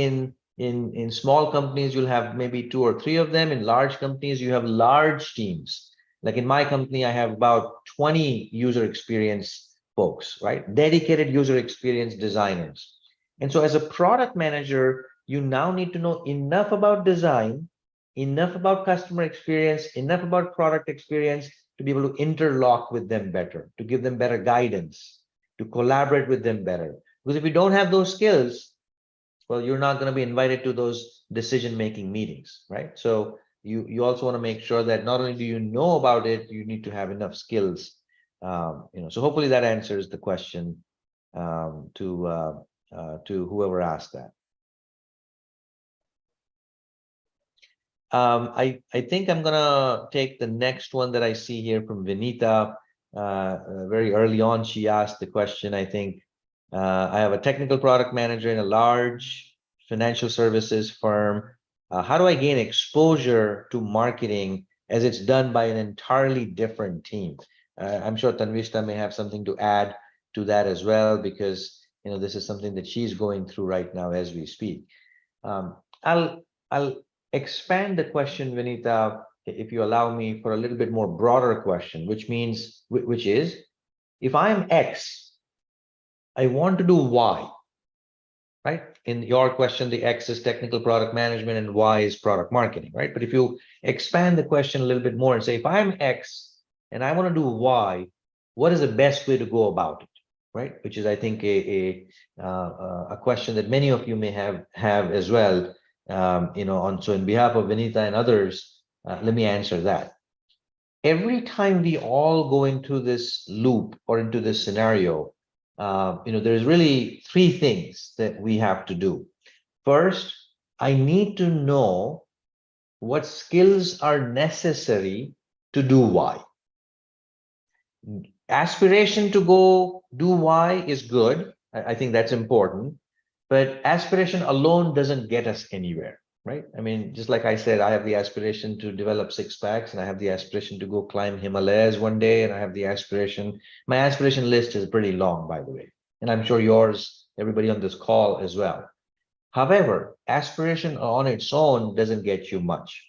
in small companies, you'll have maybe 2 or 3 of them. In large companies, you have large teams. Like in my company, I have about 20 user experience folks, right? Dedicated user experience designers. And so as a product manager, you now need to know enough about design, enough about customer experience, enough about product experience to be able to interlock with them better, to give them better guidance, to collaborate with them better. Because if you don't have those skills, well, you're not going to be invited to those decision-making meetings, right? So you also want to make sure that not only do you know about it, you need to have enough skills. So hopefully that answers the question to whoever asked that. I think I'm gonna take the next one that I see here from Vinita. Very early on, she asked the question, I think, I have a technical product manager in a large financial services firm. How do I gain exposure to marketing as it's done by an entirely different team? I'm sure Tanvishta may have something to add to that as well, because this is something that she's going through right now as we speak. I'll expand the question, Vinita, if you allow me, for a little bit more broader question, which is, if I'm X, I want to do Y, right? In your question, the X is technical product management and Y is product marketing, right? But if you expand the question a little bit more and say, if I'm X and I want to do Y, what is the best way to go about it, right? Which is, I think, a question that many of you may have as well. So in behalf of Vinita and others, let me answer that. Every time we all go into this loop or into this scenario, there's really 3 things that we have to do. First, I need to know what skills are necessary to do Y. Aspiration to go do Y is good. I think that's important. But aspiration alone doesn't get us anywhere, right? I mean, just like I said, I have the aspiration to develop 6-packs, and I have the aspiration to go climb Himalayas one day, and I have the aspiration. My aspiration list is pretty long, by the way, and I'm sure yours, everybody on this call as well. However, aspiration on its own doesn't get you much.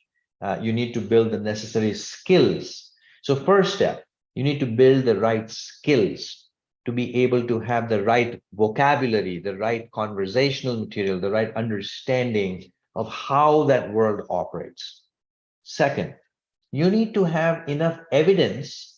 You need to build the necessary skills. So first step, you need to build the right skills to be able to have the right vocabulary, the right conversational material, the right understanding of how that world operates. Second, you need to have enough evidence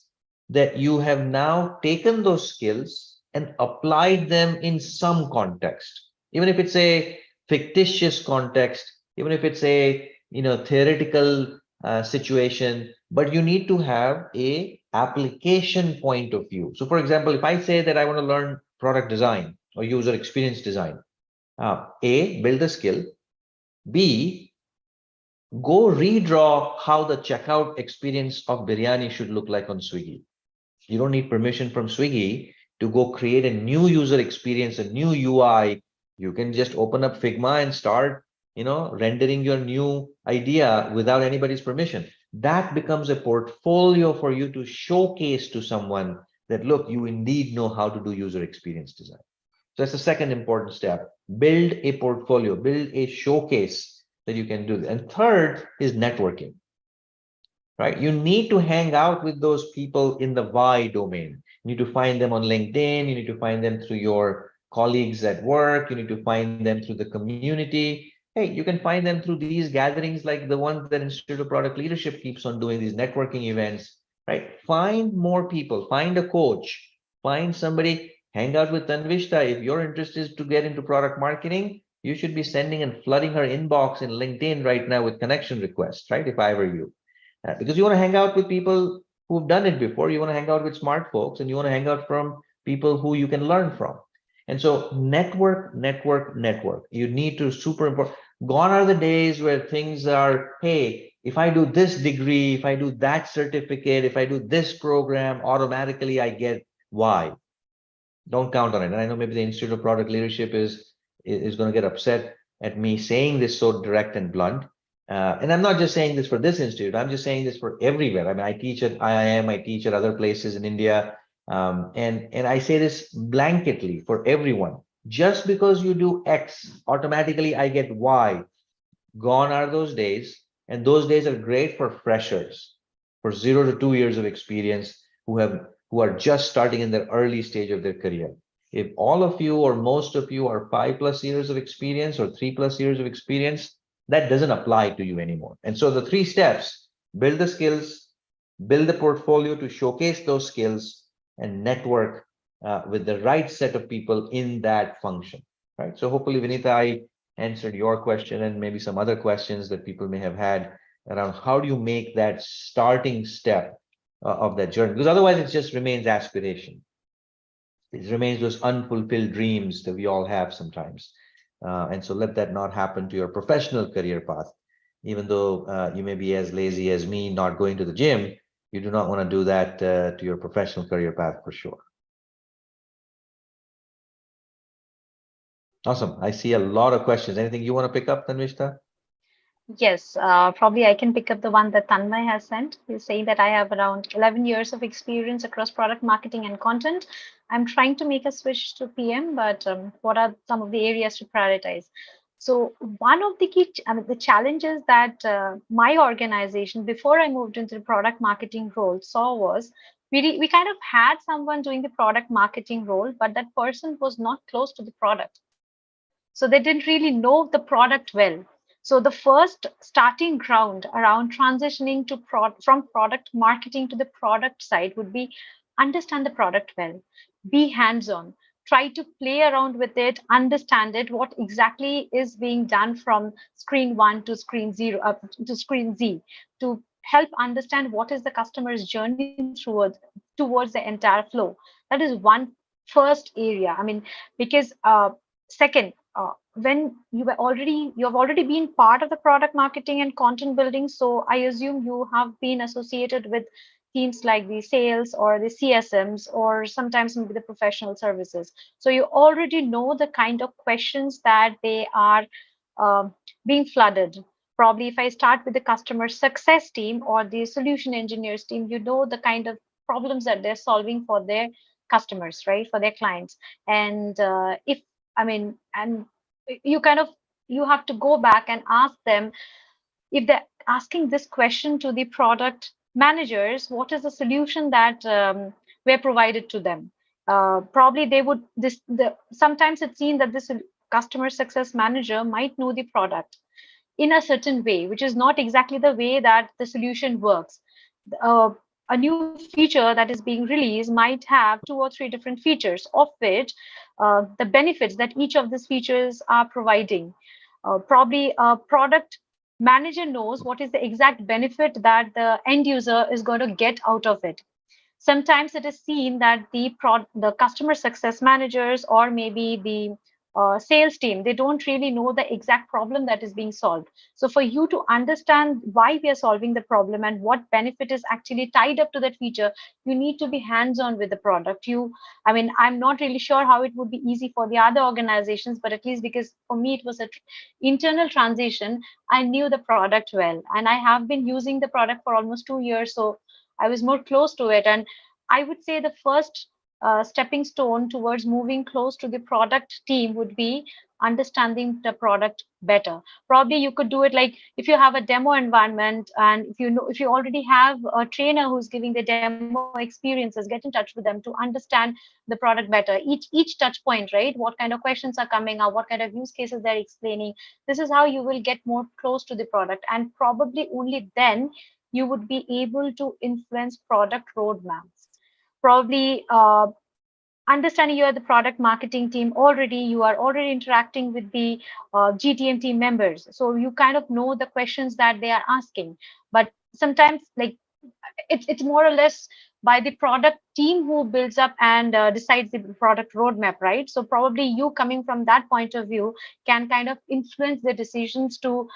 that you have now taken those skills and applied them in some context, even if it's a fictitious context, even if it's a theoretical situation, but you need to have a application point of view. So for example, if I say that I want to learn product design or user experience design, A, build the skill. B, go redraw how the checkout experience of biryani should look like on Swiggy. You don't need permission from Swiggy to go create a new user experience, a new UI. You can just open up Figma and start rendering your new idea without anybody's permission. That becomes a portfolio for you to showcase to someone that, look, you indeed know how to do user experience design. So that's the second important step. Build a portfolio, build a showcase that you can do. And third is networking, right? You need to hang out with those people in the why domain. You need to find them on LinkedIn. You need to find them through your colleagues at work. You need to find them through the community. Hey, you can find them through these gatherings like the ones that Institute of Product Leadership keeps on doing, these networking events, right? Find more people, find a coach, find somebody, hang out with Tanvishta. If your interest is to get into product marketing, you should be sending and flooding her inbox in LinkedIn right now with connection requests, right? If I were you, because you want to hang out with people who've done it before. You want to hang out with smart folks, and you want to hang out from people who you can learn from. And so network. You need to, super important. Gone are the days where things are, hey, if I do this degree, if I do that certificate, if I do this program, automatically I get Y. Don't count on it. And I know maybe the Institute of Product Leadership is going to get upset at me saying this so direct and blunt. And I'm not just saying this for this institute. I'm just saying this for everywhere. I mean, I teach at IIM, I teach at other places in India. And I say this blanketly for everyone. Just because you do X, automatically I get Y. Gone are those days, and those days are great for freshers, for 0 to 2 years of experience who are just starting in the early stage of their career. If all of you or most of you are 5+ years of experience or 3+ years of experience, that doesn't apply to you anymore. And so the 3 steps: build the skills, build the portfolio to showcase those skills, and network with the right set of people in that function. Right. So hopefully, Vinita, I answered your question and maybe some other questions that people may have had around how do you make that starting step of that journey, because otherwise it just remains aspiration. It remains those unfulfilled dreams that we all have sometimes. And so let that not happen to your professional career path. Even though you may be as lazy as me, not going to the gym, you do not want to do that to your professional career path for sure. Awesome. I see a lot of questions. Anything you want to pick up, Tanvishta? Yes, probably I can pick up the one that Tanmay has sent. He's saying that I have around 11 years of experience across product marketing and content. I'm trying to make a switch to PM, but what are some of the areas to prioritize? So one of the the challenges that my organization, before I moved into the product marketing role, saw was we kind of had someone doing the product marketing role, but that person was not close to the product. So they didn't really know the product well. So the first starting ground around transitioning to from product marketing to the product side would be understand the product well, be hands-on, try to play around with it, understand it, what exactly is being done from screen one to screen zero, to screen Z, to help understand what is the customer's journey towards the entire flow. That is one first area. I mean, because second, when you have already been part of the product marketing and content building, so I assume you have been associated with teams like the sales or the CSMs or sometimes maybe the professional services. So you already know the kind of questions that they are being flooded. Probably if I start with the customer success team or the solution engineers team, you know the kind of problems that they're solving for their customers, right, for their clients. And if I mean, and you kind of you have to go back and ask them, if they're asking this question to the product managers, what is the solution that were provided to them? Probably they would sometimes it's seen that this customer success manager might know the product in a certain way, which is not exactly the way that the solution works. Uh, a new feature that is being released might have 2 or 3 different features, of which the benefits that each of these features are providing. Probably a product manager knows what is the exact benefit that the end user is going to get out of it. Sometimes it is seen that the customer success managers or maybe the sales team, they don't really know the exact problem that is being solved. So for you to understand why we are solving the problem and what benefit is actually tied up to that feature, you need to be hands on with the product. I mean, I'm not really sure how it would be easy for the other organizations, but at least because for me it was a internal transition, I knew the product well, and I have been using the product for almost 2 years. So I was more close to it. And I would say the first stepping stone towards moving close to the product team would be understanding the product better. Probably you could do it like if you have a demo environment, and if you already have a trainer who's giving the demo experiences, get in touch with them to understand the product better. Each touch point, right? What kind of questions are coming up? What kind of use cases they're explaining? This is how you will get more close to the product, and probably only then you would be able to influence product roadmaps. Probably understanding you are the product marketing team already, you are already interacting with the GTM team members. So you kind of know the questions that they are asking. But sometimes, like, it's more or less by the product team who builds up and decides the product roadmap, right? So probably you coming from that point of view can kind of influence the decisions to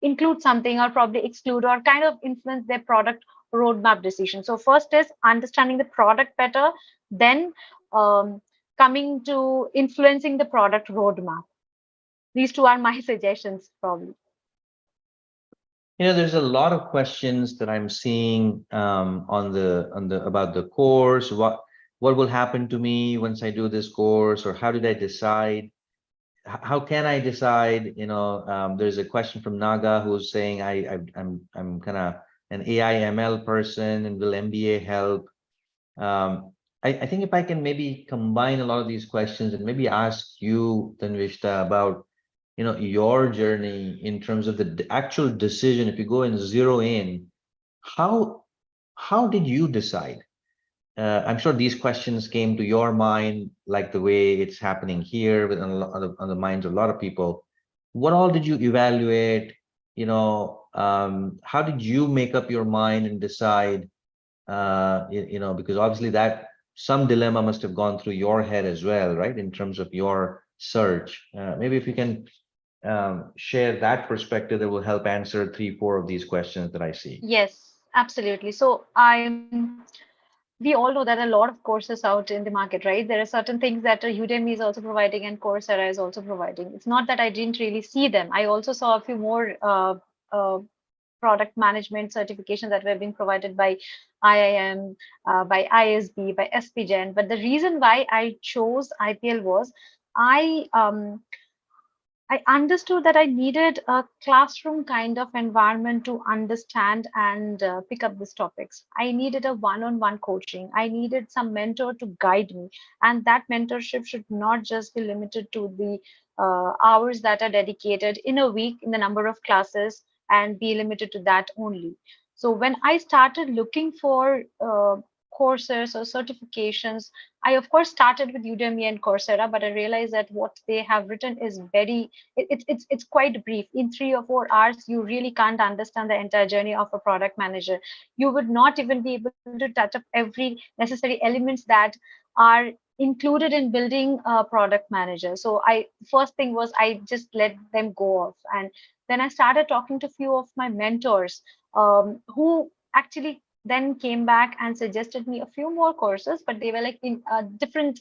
include something or probably exclude, or kind of influence their product roadmap decision. So first is understanding the product better, then um, coming to influencing the product roadmap. These two are my suggestions, probably. There's a lot of questions that I'm seeing on the about the course. What will happen to me once I do this course, or how did I decide? How can I decide? There's a question from Naga who's saying I'm kind of an AI ML person, and will MBA help? I think if I can maybe combine a lot of these questions and maybe ask you, Tanvishta, about your journey in terms of the actual decision. If you go and zero in, how did you decide? I'm sure these questions came to your mind like the way it's happening here with on the minds of a lot of people. What all did you evaluate? How did you make up your mind and decide? Because obviously that some dilemma must have gone through your head as well, right? In terms of your search. Maybe if you can share that perspective, that will help answer 3, 4 of these questions that I see. Yes, absolutely. So we all know that a lot of courses out in the market, right? There are certain things that Udemy is also providing and Coursera is also providing. It's not that I didn't really see them. I also saw a few more uh, product management certifications that were being provided by IIM, by ISB, by SPGen. But the reason why I chose IPL was I I understood that I needed a classroom kind of environment to understand and pick up these topics. I needed a one-on-one coaching. I needed some mentor to guide me. And that mentorship should not just be limited to the hours that are dedicated in a week in the number of classes and be limited to that only. So when I started looking for courses or certifications, I of course started with Udemy and Coursera, but I realized that what they have written is very it's quite brief. In 3 or 4 hours, you really can't understand the entire journey of a product manager. You would not even be able to touch up every necessary elements that are included in building a product manager. So I first thing was I just let them go off, and then I started talking to few of my mentors who actually then came back and suggested me a few more courses, but they were like in different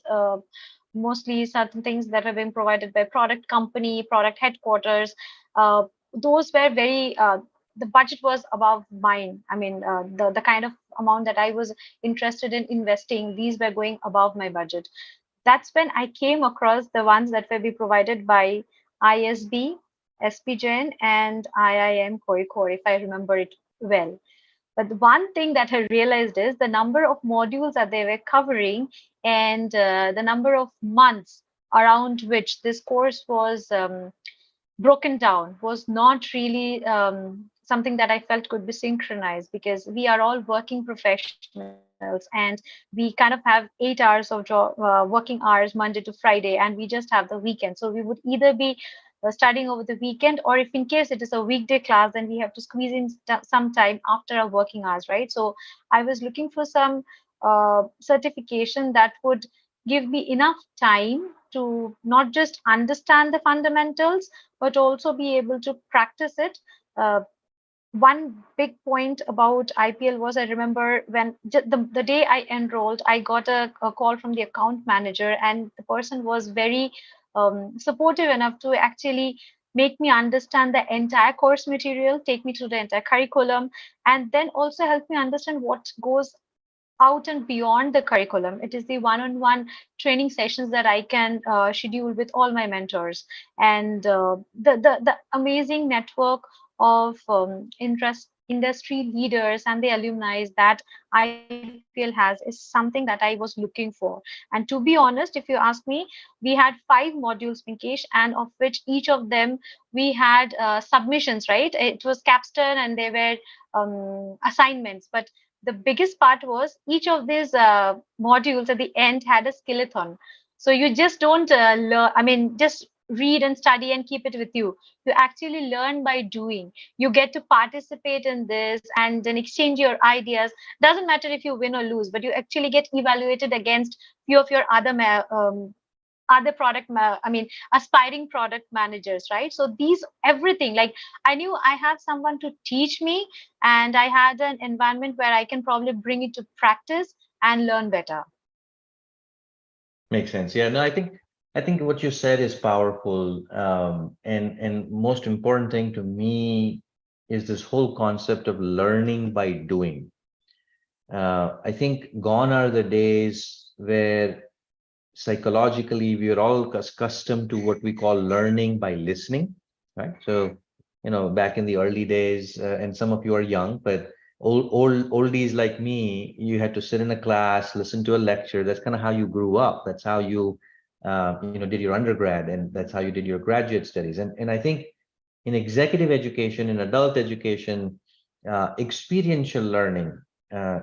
mostly certain things that were being provided by product company, product headquarters. Those were very the budget was above mine. I mean, the kind of amount that I was interested in investing, these were going above my budget. That's when I came across the ones that were be provided by ISB, SPGen, and IIM Kozhikode, if I remember it well. But the one thing that I realized is the number of modules that they were covering and the number of months around which this course was broken down was not really something that I felt could be synchronized, because we are all working professionals and we kind of have 8 hours of working hours Monday to Friday, and we just have the weekend. So we would either be studying over the weekend, or if in case it is a weekday class, then we have to squeeze in some time after our working hours, right? So I was looking for some certification that would give me enough time to not just understand the fundamentals but also be able to practice it. One big point about IPL was I remember when the day I enrolled, I got a call from the account manager, and the person was very supportive enough to actually make me understand the entire course material, take me through the entire curriculum, and then also help me understand what goes out and beyond the curriculum. It is the one-on-one training sessions that I can schedule with all my mentors, and the amazing network of industry leaders and the alumni that IPL has is something that I was looking for. And to be honest, if you ask me, we had 5 modules, Pinkesh, and of which each of them we had submissions, right? It was capstone and they were assignments, but the biggest part was each of these modules at the end had a skeleton. So you just don't learn, I mean, just read and study and keep it with you. You actually learn by doing. You get to participate in this and then exchange your ideas. Doesn't matter if you win or lose, but you actually get evaluated against few of your other I mean aspiring product managers, right? So these everything, like I knew I have someone to teach me, and I had an environment where I can probably bring it to practice and learn better. Makes sense. Yeah, no, I think what you said is powerful. And most important thing to me is this whole concept of learning by doing. I think gone are the days where psychologically we are all accustomed to what we call learning by listening, right? So, back in the early days, and some of you are young, but oldies like me, you had to sit in a class, listen to a lecture. That's kind of how you grew up. That's how you, did your undergrad, and that's how you did your graduate studies. And I think in executive education, in adult education, experiential learning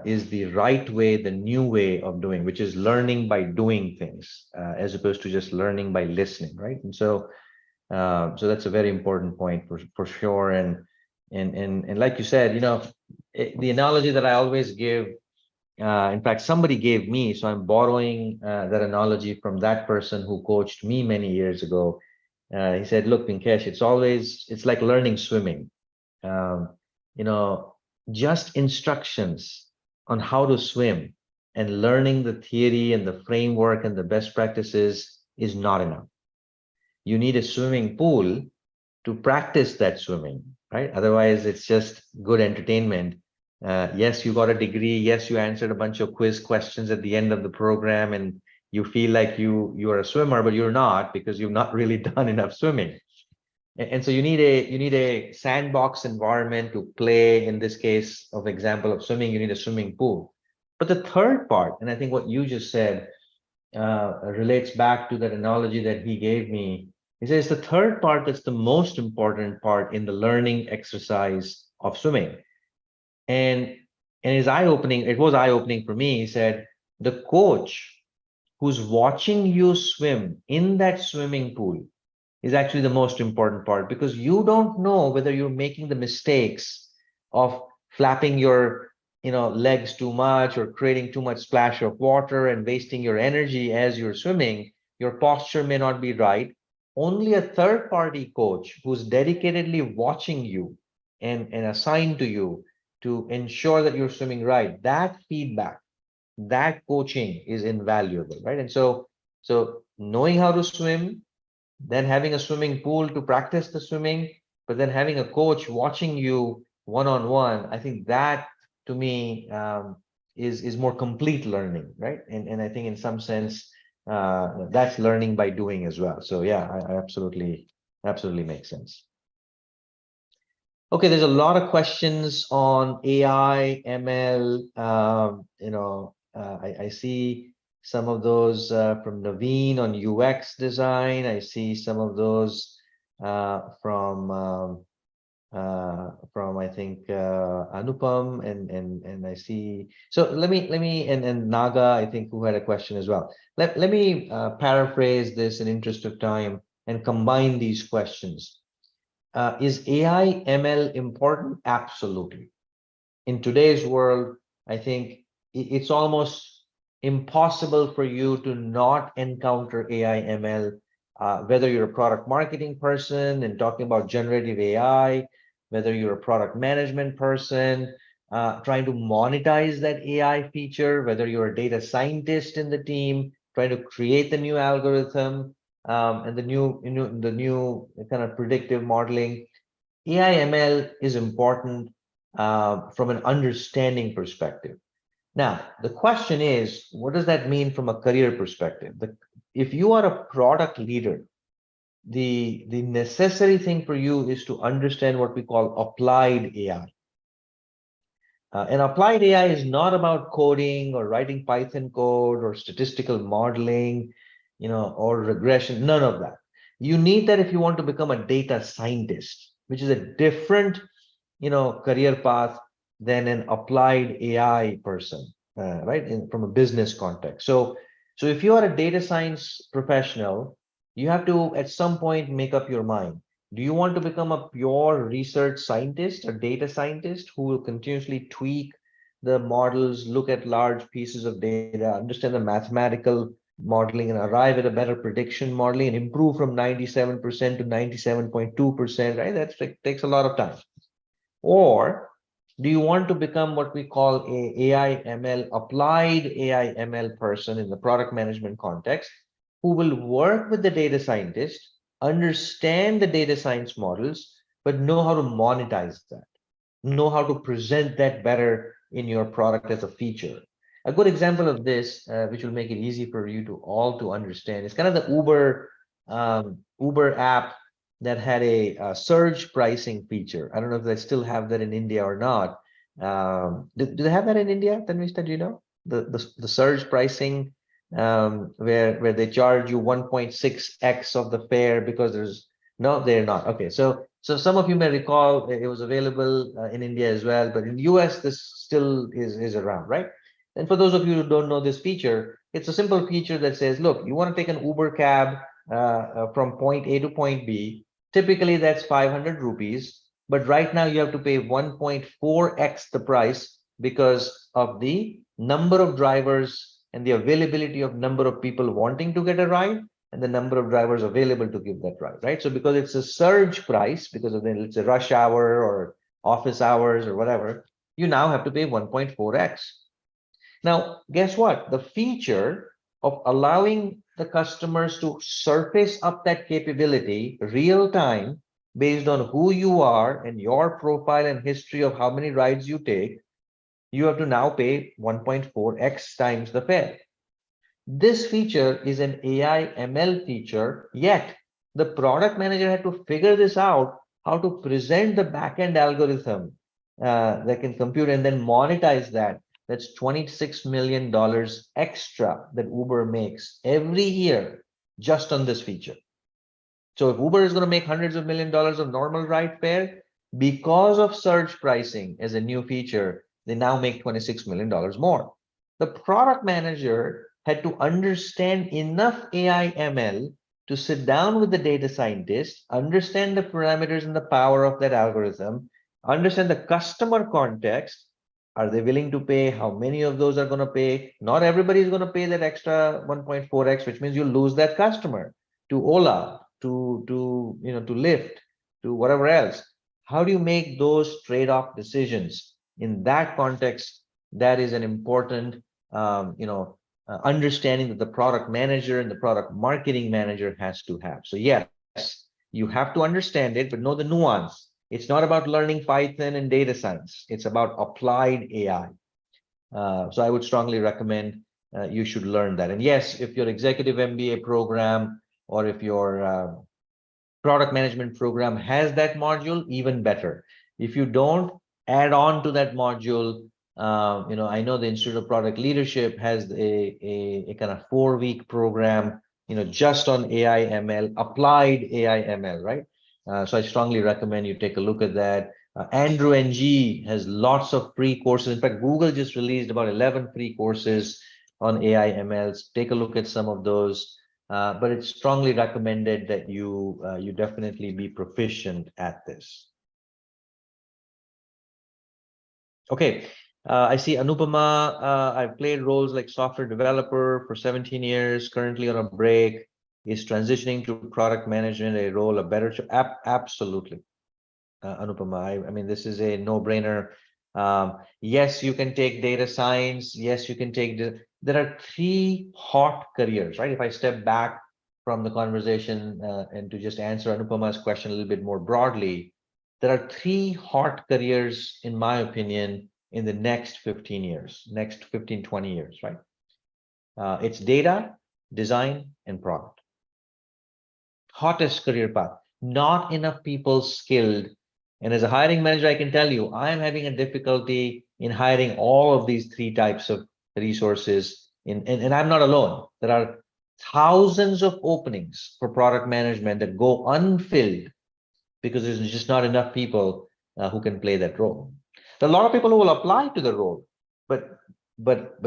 is the right way, the new way of doing, which is learning by doing things, as opposed to just learning by listening, right? And so that's a very important point for sure. And like you said, the analogy that I always give, in fact, somebody gave me, so I'm borrowing that analogy from that person who coached me many years ago. He said, look, Pinkesh, it's like learning swimming. Um, you know, just instructions on how to swim and learning the theory and the framework and the best practices is not enough. You need a swimming pool to practice that swimming, right? Otherwise, it's just good entertainment. Yes, you got a degree. Yes, you answered a bunch of quiz questions at the end of the program, and you feel like you are a swimmer, but you're not, because you've not really done enough swimming. And so you need a sandbox environment to play. In this case of example of swimming, you need a swimming pool. But the third part, and I think what you just said relates back to that analogy that he gave me. He says the third part that's the most important part in the learning exercise of swimming. And it was eye-opening for me. He said, the coach who's watching you swim in that swimming pool is actually the most important part, because you don't know whether you're making the mistakes of flapping your legs too much, or creating too much splash of water and wasting your energy as you're swimming. Your posture may not be right. Only a third party coach who's dedicatedly watching you and assigned to you to ensure that you're swimming right, that feedback, that coaching is invaluable, right? And so knowing how to swim, then having a swimming pool to practice the swimming, but then having a coach watching you one-on-one, I think that to me is more complete learning, right? And I think in some sense that's learning by doing as well. So yeah, I absolutely makes sense. Okay, there's a lot of questions on AI, ML. I see some of those from Naveen on UX design. I see some of those from I think Anupam, and I see. So let me and Naga, I think, who had a question as well. Let me paraphrase this in interest of time and combine these questions. Is AI ML important? Absolutely. In today's world, I think it's almost impossible for you to not encounter AI ML, whether you're a product marketing person and talking about generative AI, whether you're a product management person trying to monetize that AI feature, whether you're a data scientist in the team trying to create the new algorithm, and the new kind of predictive modeling. AI ML is important from an understanding perspective. Now, the question is, what does that mean from a career perspective? If you are a product leader, the necessary thing for you is to understand what we call applied AI. And applied AI is not about coding or writing Python code or statistical modeling, or regression, none of that. You need that if you want to become a data scientist, which is a different, career path than an applied AI person, right? From a business context. So if you are a data science professional, you have to, at some point, make up your mind. Do you want to become a pure research scientist, a data scientist who will continuously tweak the models, look at large pieces of data, understand the mathematical modeling, and arrive at a better prediction modeling and improve from 97% to 97.2%, right? That takes a lot of time. Or do you want to become what we call a AI ML, applied AI ML person in the product management context, who will work with the data scientist, understand the data science models, but know how to monetize that, know how to present that better in your product as a feature. A good example of this, which will make it easy for you to all to understand, is kind of the Uber app that had a surge pricing feature. I don't know if they still have that in India or not. Do they have that in India, Tanvishta? Do you know the surge pricing, where they charge you 1.6x of the fare because there's no, they're not. Okay, so some of you may recall it was available in India as well, but in the US this still is around, right? And for those of you who don't know this feature, it's a simple feature that says, look, you want to take an Uber cab from point A to point B. Typically that's 500 rupees, but right now you have to pay 1.4x the price because of the number of drivers and the availability of number of people wanting to get a ride and the number of drivers available to give that ride, right? So because it's a surge price, because of it's a rush hour or office hours or whatever, you now have to pay 1.4x. Now, guess what? The feature of allowing the customers to surface up that capability real time based on who you are and your profile and history of how many rides you take, you have to now pay 1.4x times the fare. This feature is an AI ML feature, yet the product manager had to figure this out, how to present the backend algorithm that can compute and then monetize that. That's $26 million extra that Uber makes every year just on this feature. So if Uber is going to make hundreds of $millions of normal ride fare, because of surge pricing as a new feature, they now make $26 million more. The product manager had to understand enough AI ML to sit down with the data scientist, understand the parameters and the power of that algorithm, understand the customer context. Are they willing to pay? How many of those are going to pay? Not everybody is going to pay that extra 1.4x, which means you lose that customer to Ola, to Lyft, to whatever else. How do you make those trade-off decisions? In that context, that is an important understanding that the product manager and the product marketing manager has to have. So yes, you have to understand it, but know the nuance. It's not about learning Python and data science. It's about applied AI. So I would strongly recommend you should learn that. And yes, if your executive MBA program or if your product management program has that module, even better. If you don't, add on to that module. I know the Institute of Product Leadership has a kind of 4-week program, just on AI ML, applied AI ML, right? So I strongly recommend you take a look at that. Andrew NG has lots of free courses. In fact, Google just released about 11 free courses on AI MLs. Take a look at some of those. But it's strongly recommended that you definitely be proficient at this. Okay, I see Anupama. I've played roles like software developer for 17 years, currently on a break. Is transitioning to product management a role, a better absolutely, Anupama. I mean, this is a no-brainer. Yes, you can take data science. Yes, you can take there are 3 hot careers, right? If I step back from the conversation and to just answer Anupama's question a little bit more broadly, there are 3 hot careers, in my opinion, in the next 15 years, next 15, 20 years, right? It's data, design, and product. Hottest career path. Not enough people skilled. And as a hiring manager, I can tell you, I am having a difficulty in hiring all of these 3 types of resources. And I'm not alone. There are thousands of openings for product management that go unfilled because there's just not enough people who can play that role. There are a lot of people who will apply to the role, but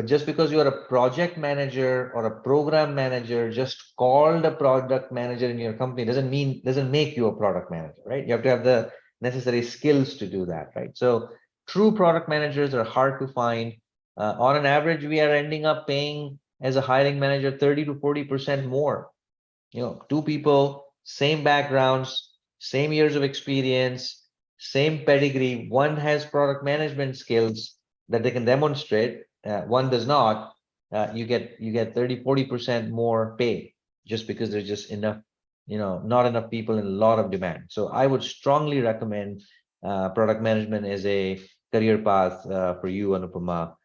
just because you're a project manager or a program manager, just called a product manager in your company doesn't make you a product manager, right? You have to have the necessary skills to do that, right? So true product managers are hard to find. On an average, we are ending up paying as a hiring manager 30 to 40% more. 2 people, same backgrounds, same years of experience, same pedigree. One has product management skills that they can demonstrate. One does not. You get 30, 40% more pay just because there's just enough, not enough people and a lot of demand. So I would strongly recommend product management as a career path for you, Anupama,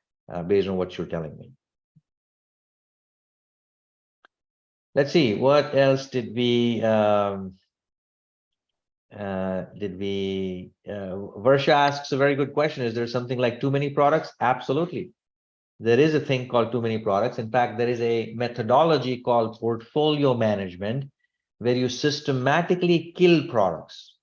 based on what you're telling me. Let's see, what else did we Varsha asks a very good question. Is there something like too many products? Absolutely. There is a thing called too many products. In fact, there is a methodology called portfolio management where you systematically kill products,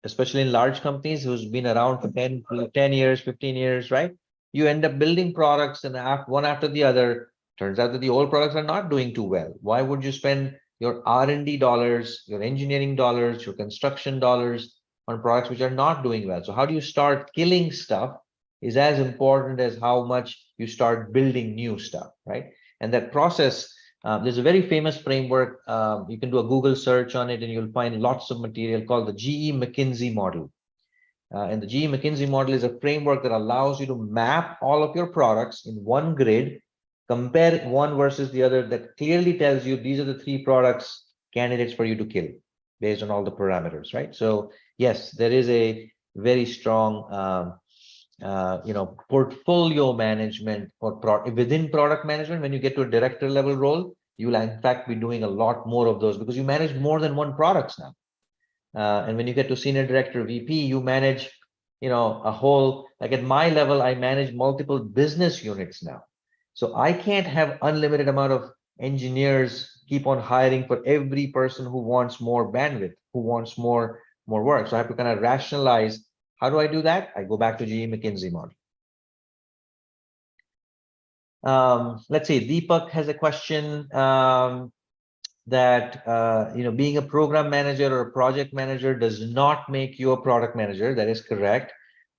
especially in large companies who's been around for 10 years, 15 years, right? You end up building products and one after the other. Turns out that the old products are not doing too well. Why would you spend your R&D dollars, your engineering dollars, your construction dollars on products which are not doing well? So how do you start killing stuff is as important as how much you start building new stuff, right? And that process, there's a very famous framework. You can do a Google search on it and you'll find lots of material called the GE McKinsey model. And the GE McKinsey model is a framework that allows you to map all of your products in one grid, compare one versus the other, that clearly tells you these are the 3 products candidates for you to kill based on all the parameters, right? So yes, there is a very strong portfolio management or within product management. When you get to a director level role, you will in fact be doing a lot more of those because you manage more than one products now. And when you get to senior director, VP, you manage, a whole, like at my level, I manage multiple business units now. So I can't have unlimited amount of engineers keep on hiring for every person who wants more bandwidth, who wants more work. So I have to kind of rationalize. How do I do that? I go back to GE McKinsey model. Let's see, Deepak has a question that being a program manager or a project manager does not make you a product manager. That is correct.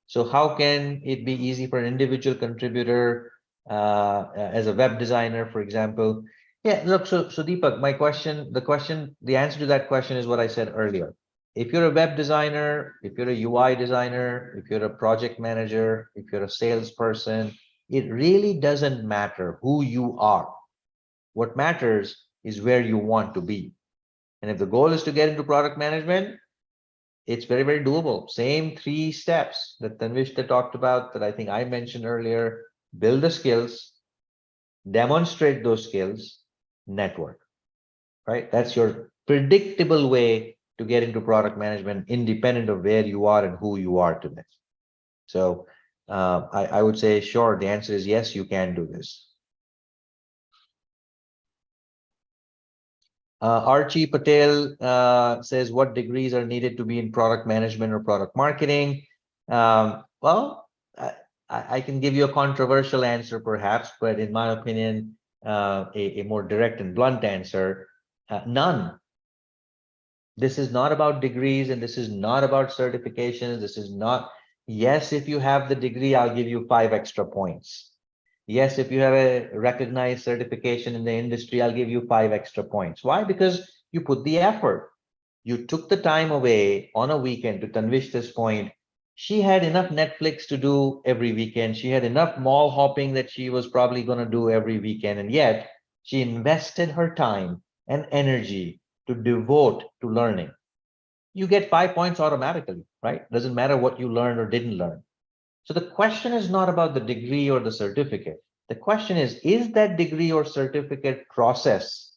So how can it be easy for an individual contributor as a web designer, for example? Yeah, look, so Deepak, the answer to that question is what I said earlier. If you're a web designer, if you're a UI designer, if you're a project manager, if you're a salesperson, it really doesn't matter who you are. What matters is where you want to be. And if the goal is to get into product management, it's very, very doable. Same 3 steps that Tanvishta talked about that I think I mentioned earlier. Build the skills, demonstrate those skills, network, right? That's your predictable way to get into product management, independent of where you are and who you are today. So I would say, sure, the answer is yes, you can do this. Archie Patel says, what degrees are needed to be in product management or product marketing? Well, I can give you a controversial answer perhaps, but in my opinion, a more direct and blunt answer, none. This is not about degrees and this is not about certifications. This is not, yes, if you have the degree, I'll give you 5 extra points. Yes, if you have a recognized certification in the industry, I'll give you 5 extra points. Why? Because you put the effort. You took the time away on a weekend. To Tanvish's point, she had enough Netflix to do every weekend. She had enough mall hopping that she was probably going to do every weekend. And yet she invested her time and energy to devote to learning. You get 5 points automatically, right? Doesn't matter what you learned or didn't learn. So the question is not about the degree or the certificate. The question is that degree or certificate process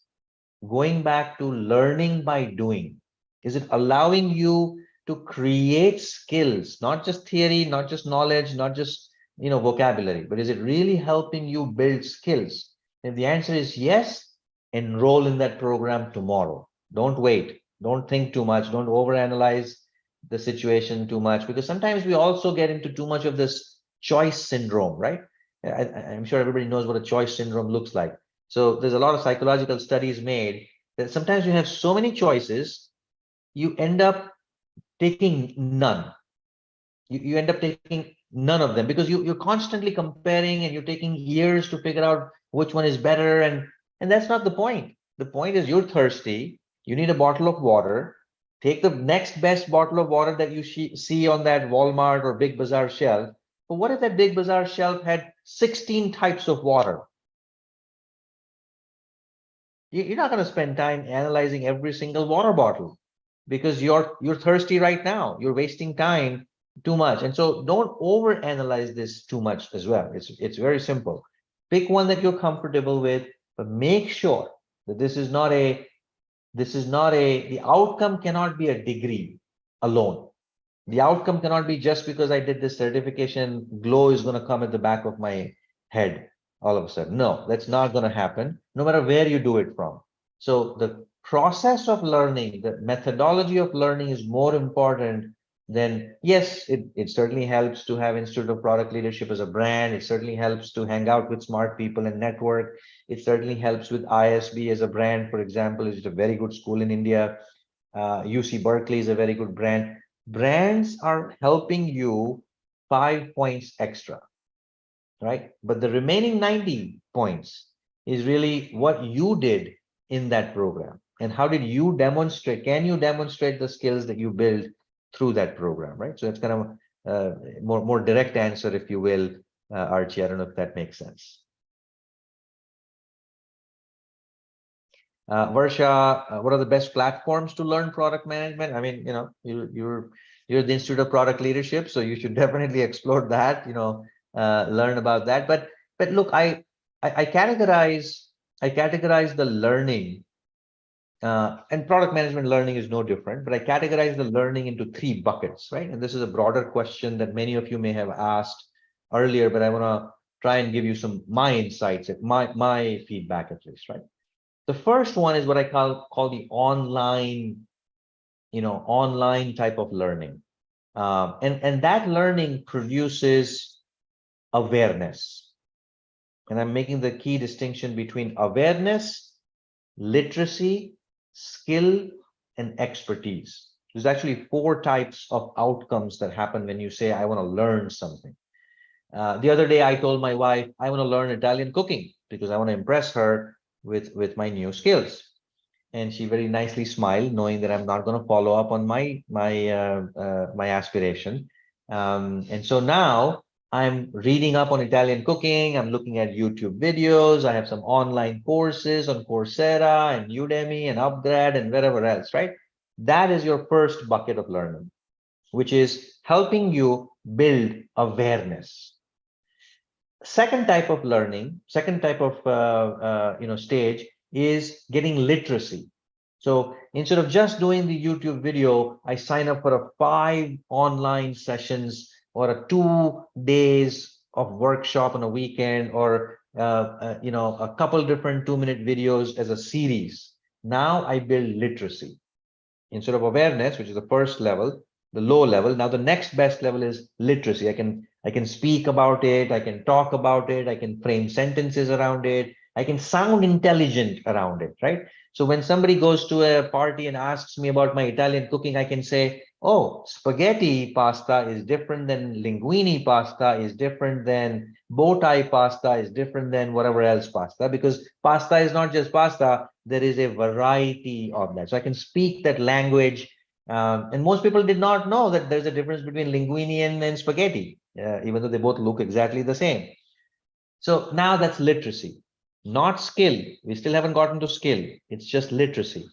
going back to learning by doing? Is it allowing you to create skills, not just theory, not just knowledge, not just vocabulary, but is it really helping you build skills? If the answer is yes, enroll in that program tomorrow. Don't wait. Don't think too much. Don't overanalyze the situation too much, because sometimes we also get into too much of this choice syndrome, right? I'm sure everybody knows what a choice syndrome looks like. So there's a lot of psychological studies made that sometimes you have so many choices, you end up taking none. You end up taking none of them because you're constantly comparing and you're taking years to figure out which one is better. And that's not the point. The point is you're thirsty. You need a bottle of water. Take the next best bottle of water that you see on that Walmart or Big Bazaar shelf. But what if that Big Bazaar shelf had 16 types of water? You're not going to spend time analyzing every single water bottle because you're thirsty right now. You're wasting time too much. And so don't overanalyze this too much as well. It's very simple. Pick one that you're comfortable with, but make sure that the outcome cannot be a degree alone. The outcome cannot be just because I did this certification, glow is going to come at the back of my head all of a sudden. No, that's not going to happen, no matter where you do it from. So the process of learning, the methodology of learning is more important than, yes, it certainly helps to have Institute of Product Leadership as a brand. It certainly helps to hang out with smart people and network. It certainly helps with ISB as a brand, for example, is a very good school in India. UC Berkeley is a very good brand. Brands are helping you 5 points extra, right? But the remaining 90 points is really what you did in that program. And how did you demonstrate? Can you demonstrate the skills that you build through that program, right? So it's kind of a more direct answer, if you will, Archie. I don't know if that makes sense. Varsha, what are the best platforms to learn product management? I mean, you're the Institute of Product Leadership, so you should definitely explore that, learn about that. But look, I categorize the learning, and product management learning is no different, but I categorize the learning into 3 buckets, right? And this is a broader question that many of you may have asked earlier, but I want to try and give you my insights, my feedback at least, right? The first one is what I call the online, online type of learning. And that learning produces awareness. And I'm making the key distinction between awareness, literacy, skill, and expertise. There's actually 4 types of outcomes that happen when you say, I want to learn something. The other day, I told my wife, I want to learn Italian cooking because I want to impress her with my new skills. And she very nicely smiled, knowing that I'm not going to follow up on my aspiration. And so now I'm reading up on Italian cooking. I'm looking at YouTube videos. I have some online courses on Coursera and Udemy and Upgrad and wherever else, right? That is your first bucket of learning, which is helping you build awareness. Second type of learning, second type of stage is getting literacy. So instead of just doing the YouTube video, I sign up for a 5 online sessions or a 2 days of workshop on a weekend, or a couple different 2-minute videos as a series. Now I build literacy instead of awareness, which is the first level, the low level. Now the next best level is literacy. I can speak about it, I can talk about it, I can frame sentences around it, I can sound intelligent around it, right? So when somebody goes to a party and asks me about my Italian cooking, I can say, oh, spaghetti pasta is different than linguine pasta, is different than bow tie pasta, is different than whatever else pasta, because pasta is not just pasta, there is a variety of that. So I can speak that language. And most people did not know that there's a difference between linguine and spaghetti, even though they both look exactly the same. So now that's literacy, not skill. We still haven't gotten to skill. It's just literacy.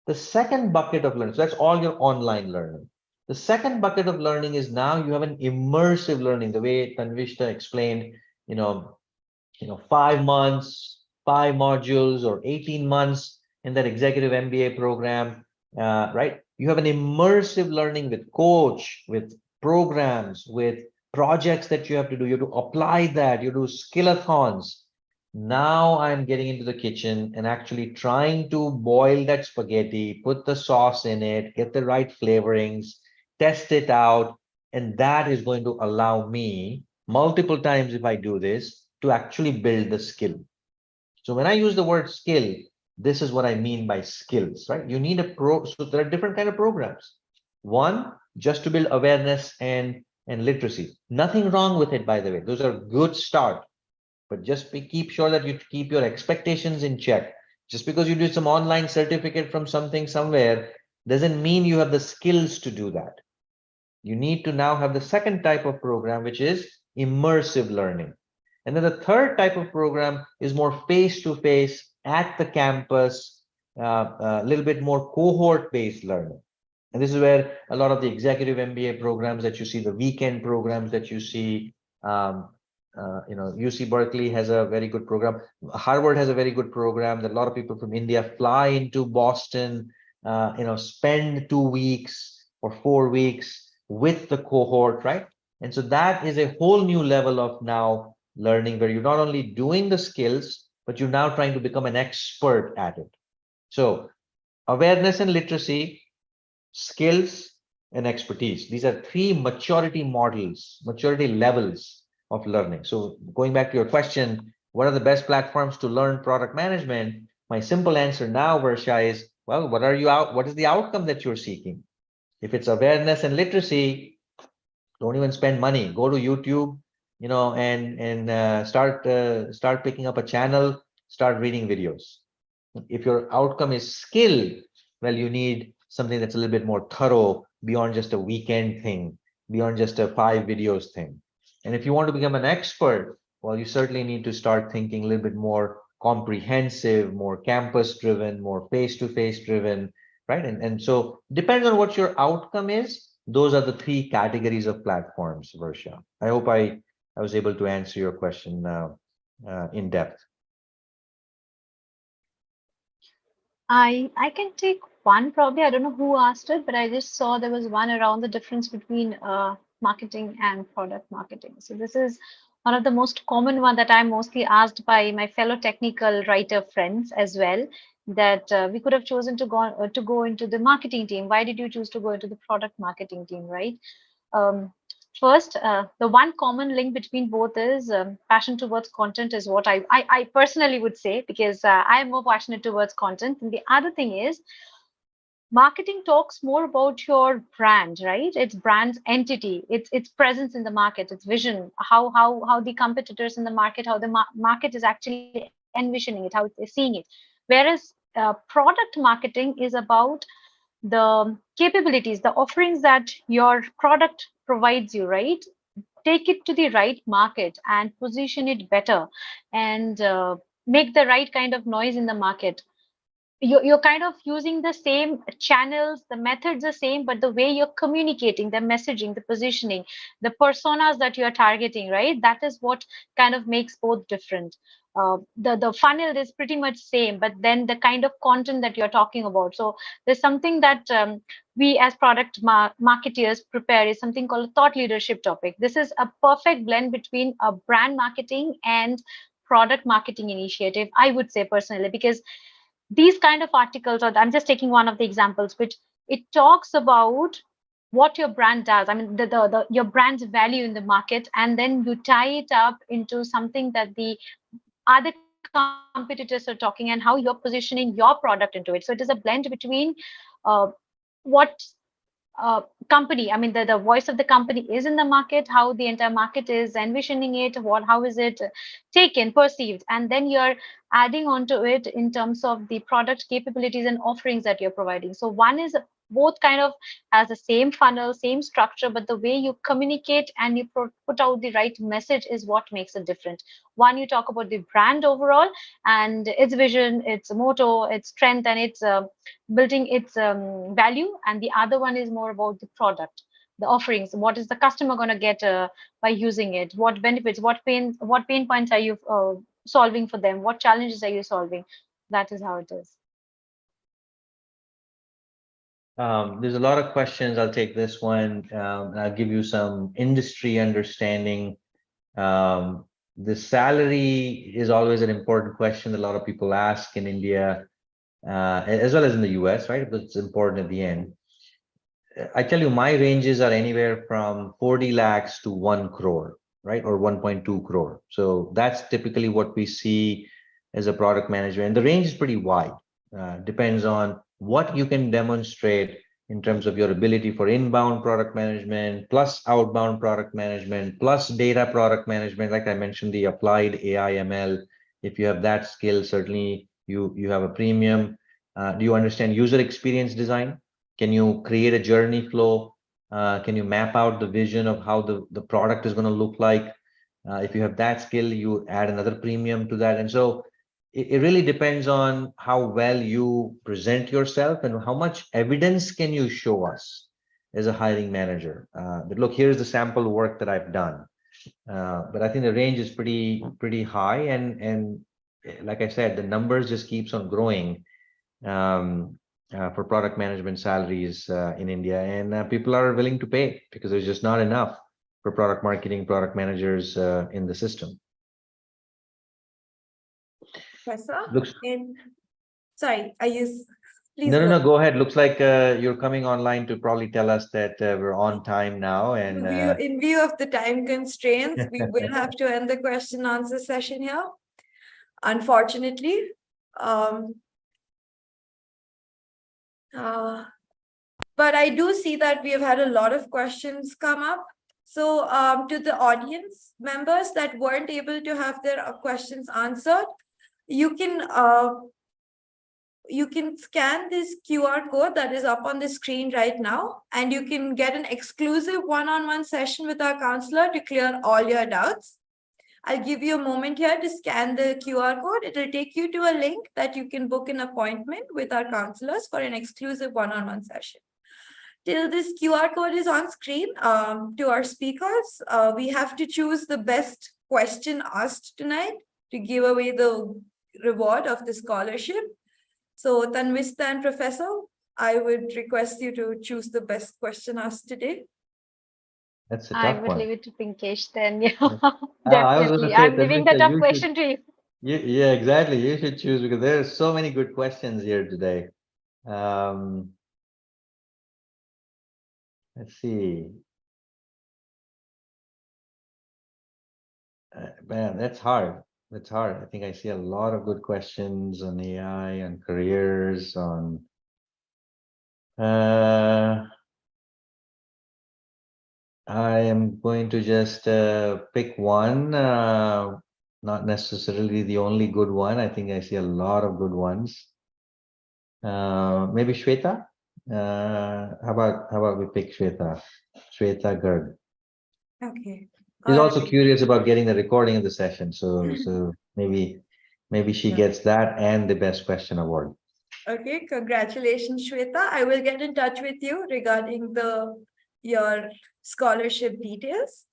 The second bucket of learning, so that's all your online learning. The second bucket of learning is now you have an immersive learning, the way Tanvishta explained, 5 months, 5 modules, or 18 months in that executive MBA program, right? You have an immersive learning with coach, with programs, with projects that you have to do. You have to apply that. You do skillathons. Now I'm getting into the kitchen and actually trying to boil that spaghetti, put the sauce in it, get the right flavorings, test it out. And that is going to allow me multiple times, if I do this, to actually build the skill. So when I use the word skill, this is what I mean by skills, right? You need so there are different kind of programs. One, just to build awareness and literacy. Nothing wrong with it, by the way. Those are good start, but just keep sure that you keep your expectations in check. Just because you do some online certificate from something somewhere doesn't mean you have the skills to do that. You need to now have the second type of program, which is immersive learning. And then the third type of program is more face-to-face at the campus, a little bit more cohort-based learning. And this is where a lot of the executive MBA programs that you see, the weekend programs that you see, UC Berkeley has a very good program. Harvard has a very good program that a lot of people from India fly into Boston, spend 2 weeks or 4 weeks with the cohort, right? And so that is a whole new level of now learning where you're not only doing the skills, but you're now trying to become an expert at it. So awareness and literacy, skills and expertise. These are 3 maturity models, maturity levels of learning. So going back to your question, what are the best platforms to learn product management? My simple answer now, Varsha, is, well, what is the outcome that you're seeking? If it's awareness and literacy, don't even spend money. Go to YouTube, and start picking up a channel, start reading videos. If your outcome is skill, well, you need something that's a little bit more thorough, beyond just a weekend thing, beyond just a 5 videos thing. And if you want to become an expert, well, you certainly need to start thinking a little bit more comprehensive, more campus driven, more face-to-face driven, right? And so depends on what your outcome is. Those are the 3 categories of platforms, Varsha. I hope I was able to answer your question in depth. I can take one probably. I don't know who asked it, but I just saw there was one around the difference between marketing and product marketing. So this is one of the most common one that I'm mostly asked by my fellow technical writer friends as well. That we could have chosen to go into the marketing team. Why did you choose to go into the product marketing team, right? Um, First, the one common link between both is passion towards content is what I personally would say, because I am more passionate towards content. And the other thing is marketing talks more about your brand, right? It's brand's entity, its presence in the market, its vision, how the competitors in the market, how the market is actually envisioning it, how they're seeing it. Whereas product marketing is about the capabilities, the offerings that your product provides you, right? Take it to the right market and position it better, and make the right kind of noise in the market. You're kind of using the same channels, the methods the same, but the way you're communicating, the messaging, the positioning, the personas that you're targeting, right? That is what kind of makes both different. The funnel is pretty much same, but then the kind of content that you're talking about. So there's something that we as product marketeers prepare is something called a thought leadership topic. This is a perfect blend between a brand marketing and product marketing initiative, I would say personally, because these kind of articles, or I'm just taking one of the examples, which it talks about what your brand does. I mean, your brand's value in the market, and then you tie it up into something that the other competitors are talking, and how you're positioning your product into it. So it is a blend between uh, what company, I mean, the voice of the company is in the market, how the entire market is envisioning it, how is it taken, perceived, and then you're adding on to it in terms of the product capabilities and offerings that you're providing. So one is both kind of has the same funnel, same structure, but the way you communicate and you put out the right message is what makes it different. One, you talk about the brand overall and its vision, its motto, its strength, and its building its value, and the other one is more about the product, the offerings. What is the customer going to get by using it? What benefits, what pain points are you solving for them? What challenges are you solving? That is how it is. There's a lot of questions. I'll take this one. And I'll give you some industry understanding. The salary is always an important question that a lot of people ask in India, as well as in the US, right? But it's important at the end. I tell you, my ranges are anywhere from 40 lakhs to 1 crore, right? Or 1.2 crore. So that's typically what we see as a product manager. And the range is pretty wide. Depends on what you can demonstrate in terms of your ability for inbound product management, plus outbound product management, plus data product management. Like I mentioned, the applied AI ML. If you have that skill, certainly you have a premium. Do you understand user experience design? Can you create a journey flow? Can you map out the vision of how the product is going to look like? If you have that skill, you add another premium to that. And so it really depends on how well you present yourself and how much evidence can you show us as a hiring manager. But look, here's the sample work that I've done. But I think the range is pretty high, and like I said, the numbers just keeps on growing for product management salaries in India, and people are willing to pay because there's just not enough for product marketing, product managers in the system. Professor, Looks sorry, please no, no, go. no, go ahead. Looks like you're coming online to probably tell us that we're on time now, and In view of the time constraints, we will have to end the question answer session here, unfortunately. But I do see that we have had a lot of questions come up. So to the audience members that weren't able to have their questions answered, you can scan this QR code that is up on the screen right now, and you can get an exclusive one-on-one session with our counselor to clear all your doubts. I'll give you a moment here to scan the QR code. It'll take you to a link that you can book an appointment with our counselors for an exclusive one-on-one session. Till this QR code is on screen, to our speakers, we have to choose the best question asked tonight to give away the reward of the scholarship. So Tanvista and Professor, I would request you to choose the best question asked today. that's a I tough would one. leave it to Pinkesh then. Yeah, I was going to definitely. say, I'm leaving the Tanvista, tough you question to you. yeah, exactly. You should choose because there are so many good questions here today. Let's see. Man, that's hard. That's hard. I think I see a lot of good questions on AI, on careers, on I am going to just pick one, not necessarily the only good one. I think I see a lot of good ones. Maybe Shweta. How about we pick Shweta? Shweta Garg. Okay. She's All also right. curious about getting the recording of the session, so maybe she gets that and the best question award. Okay, congratulations, Shweta. I will get in touch with you regarding your scholarship details.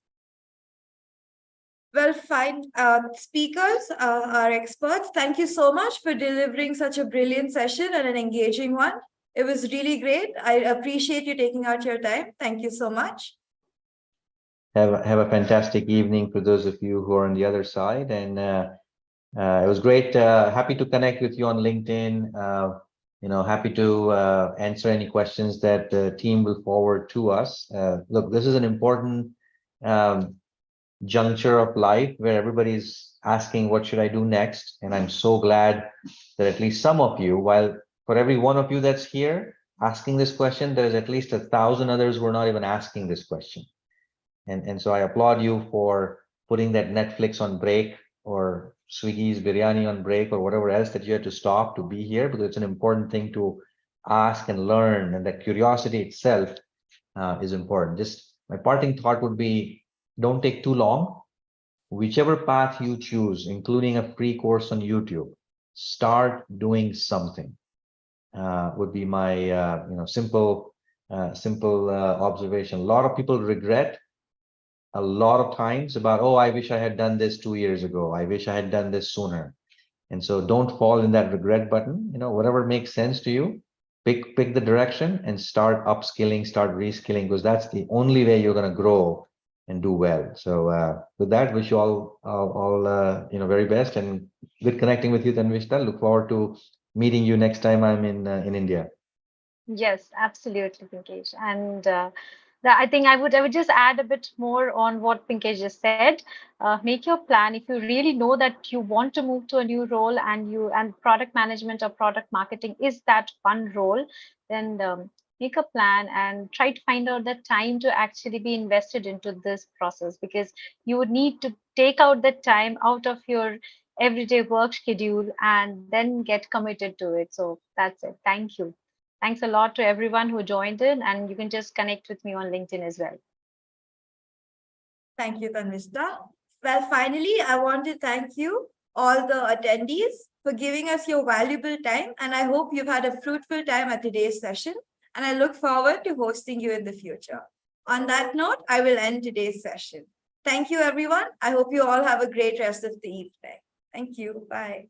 Well, fine. Speakers, our experts, thank you so much for delivering such a brilliant session and an engaging one. It was really great. I appreciate you taking out your time. Thank you so much. Have a fantastic evening for those of you who are on the other side, and it was great. Happy to connect with you on LinkedIn. Happy to answer any questions that the team will forward to us. Look, this is an important juncture of life where everybody's asking, what should I do next? And I'm so glad that at least some of you, while for every one of you that's here asking this question, there's at least 1,000 others who are not even asking this question. And so I applaud you for putting that Netflix on break or Swiggy's biryani on break or whatever else that you had to stop to be here, because it's an important thing to ask and learn, and that curiosity itself is important. Just my parting thought would be, don't take too long. Whichever path you choose, including a free course on YouTube, start doing something. Would be my simple observation. A lot of people regret a lot of times about, oh, I wish I had done this 2 years ago. I wish I had done this sooner. And so don't fall in that regret button. Whatever makes sense to you, pick the direction and start upskilling, start reskilling, because that's the only way you're going to grow and do well. So with that, wish you all very best, and good connecting with you, Tanvishta. Look forward to meeting you next time I'm in India. Yes, absolutely, Pinkesh. And I think I would just add a bit more on what Pinkesh just said. Make your plan. If you really know that you want to move to a new role, and product management or product marketing is that one role, then make a plan and try to find out the time to actually be invested into this process, because you would need to take out that time out of your everyday work schedule and then get committed to it. So that's it. Thank you. Thanks a lot to everyone who joined in, and you can just connect with me on LinkedIn as well. Thank you, Tanvishta. Well, finally, I want to thank you all the attendees for giving us your valuable time. And I hope you've had a fruitful time at today's session. And I look forward to hosting you in the future. On that note, I will end today's session. Thank you, everyone. I hope you all have a great rest of the evening. Thank you. Bye.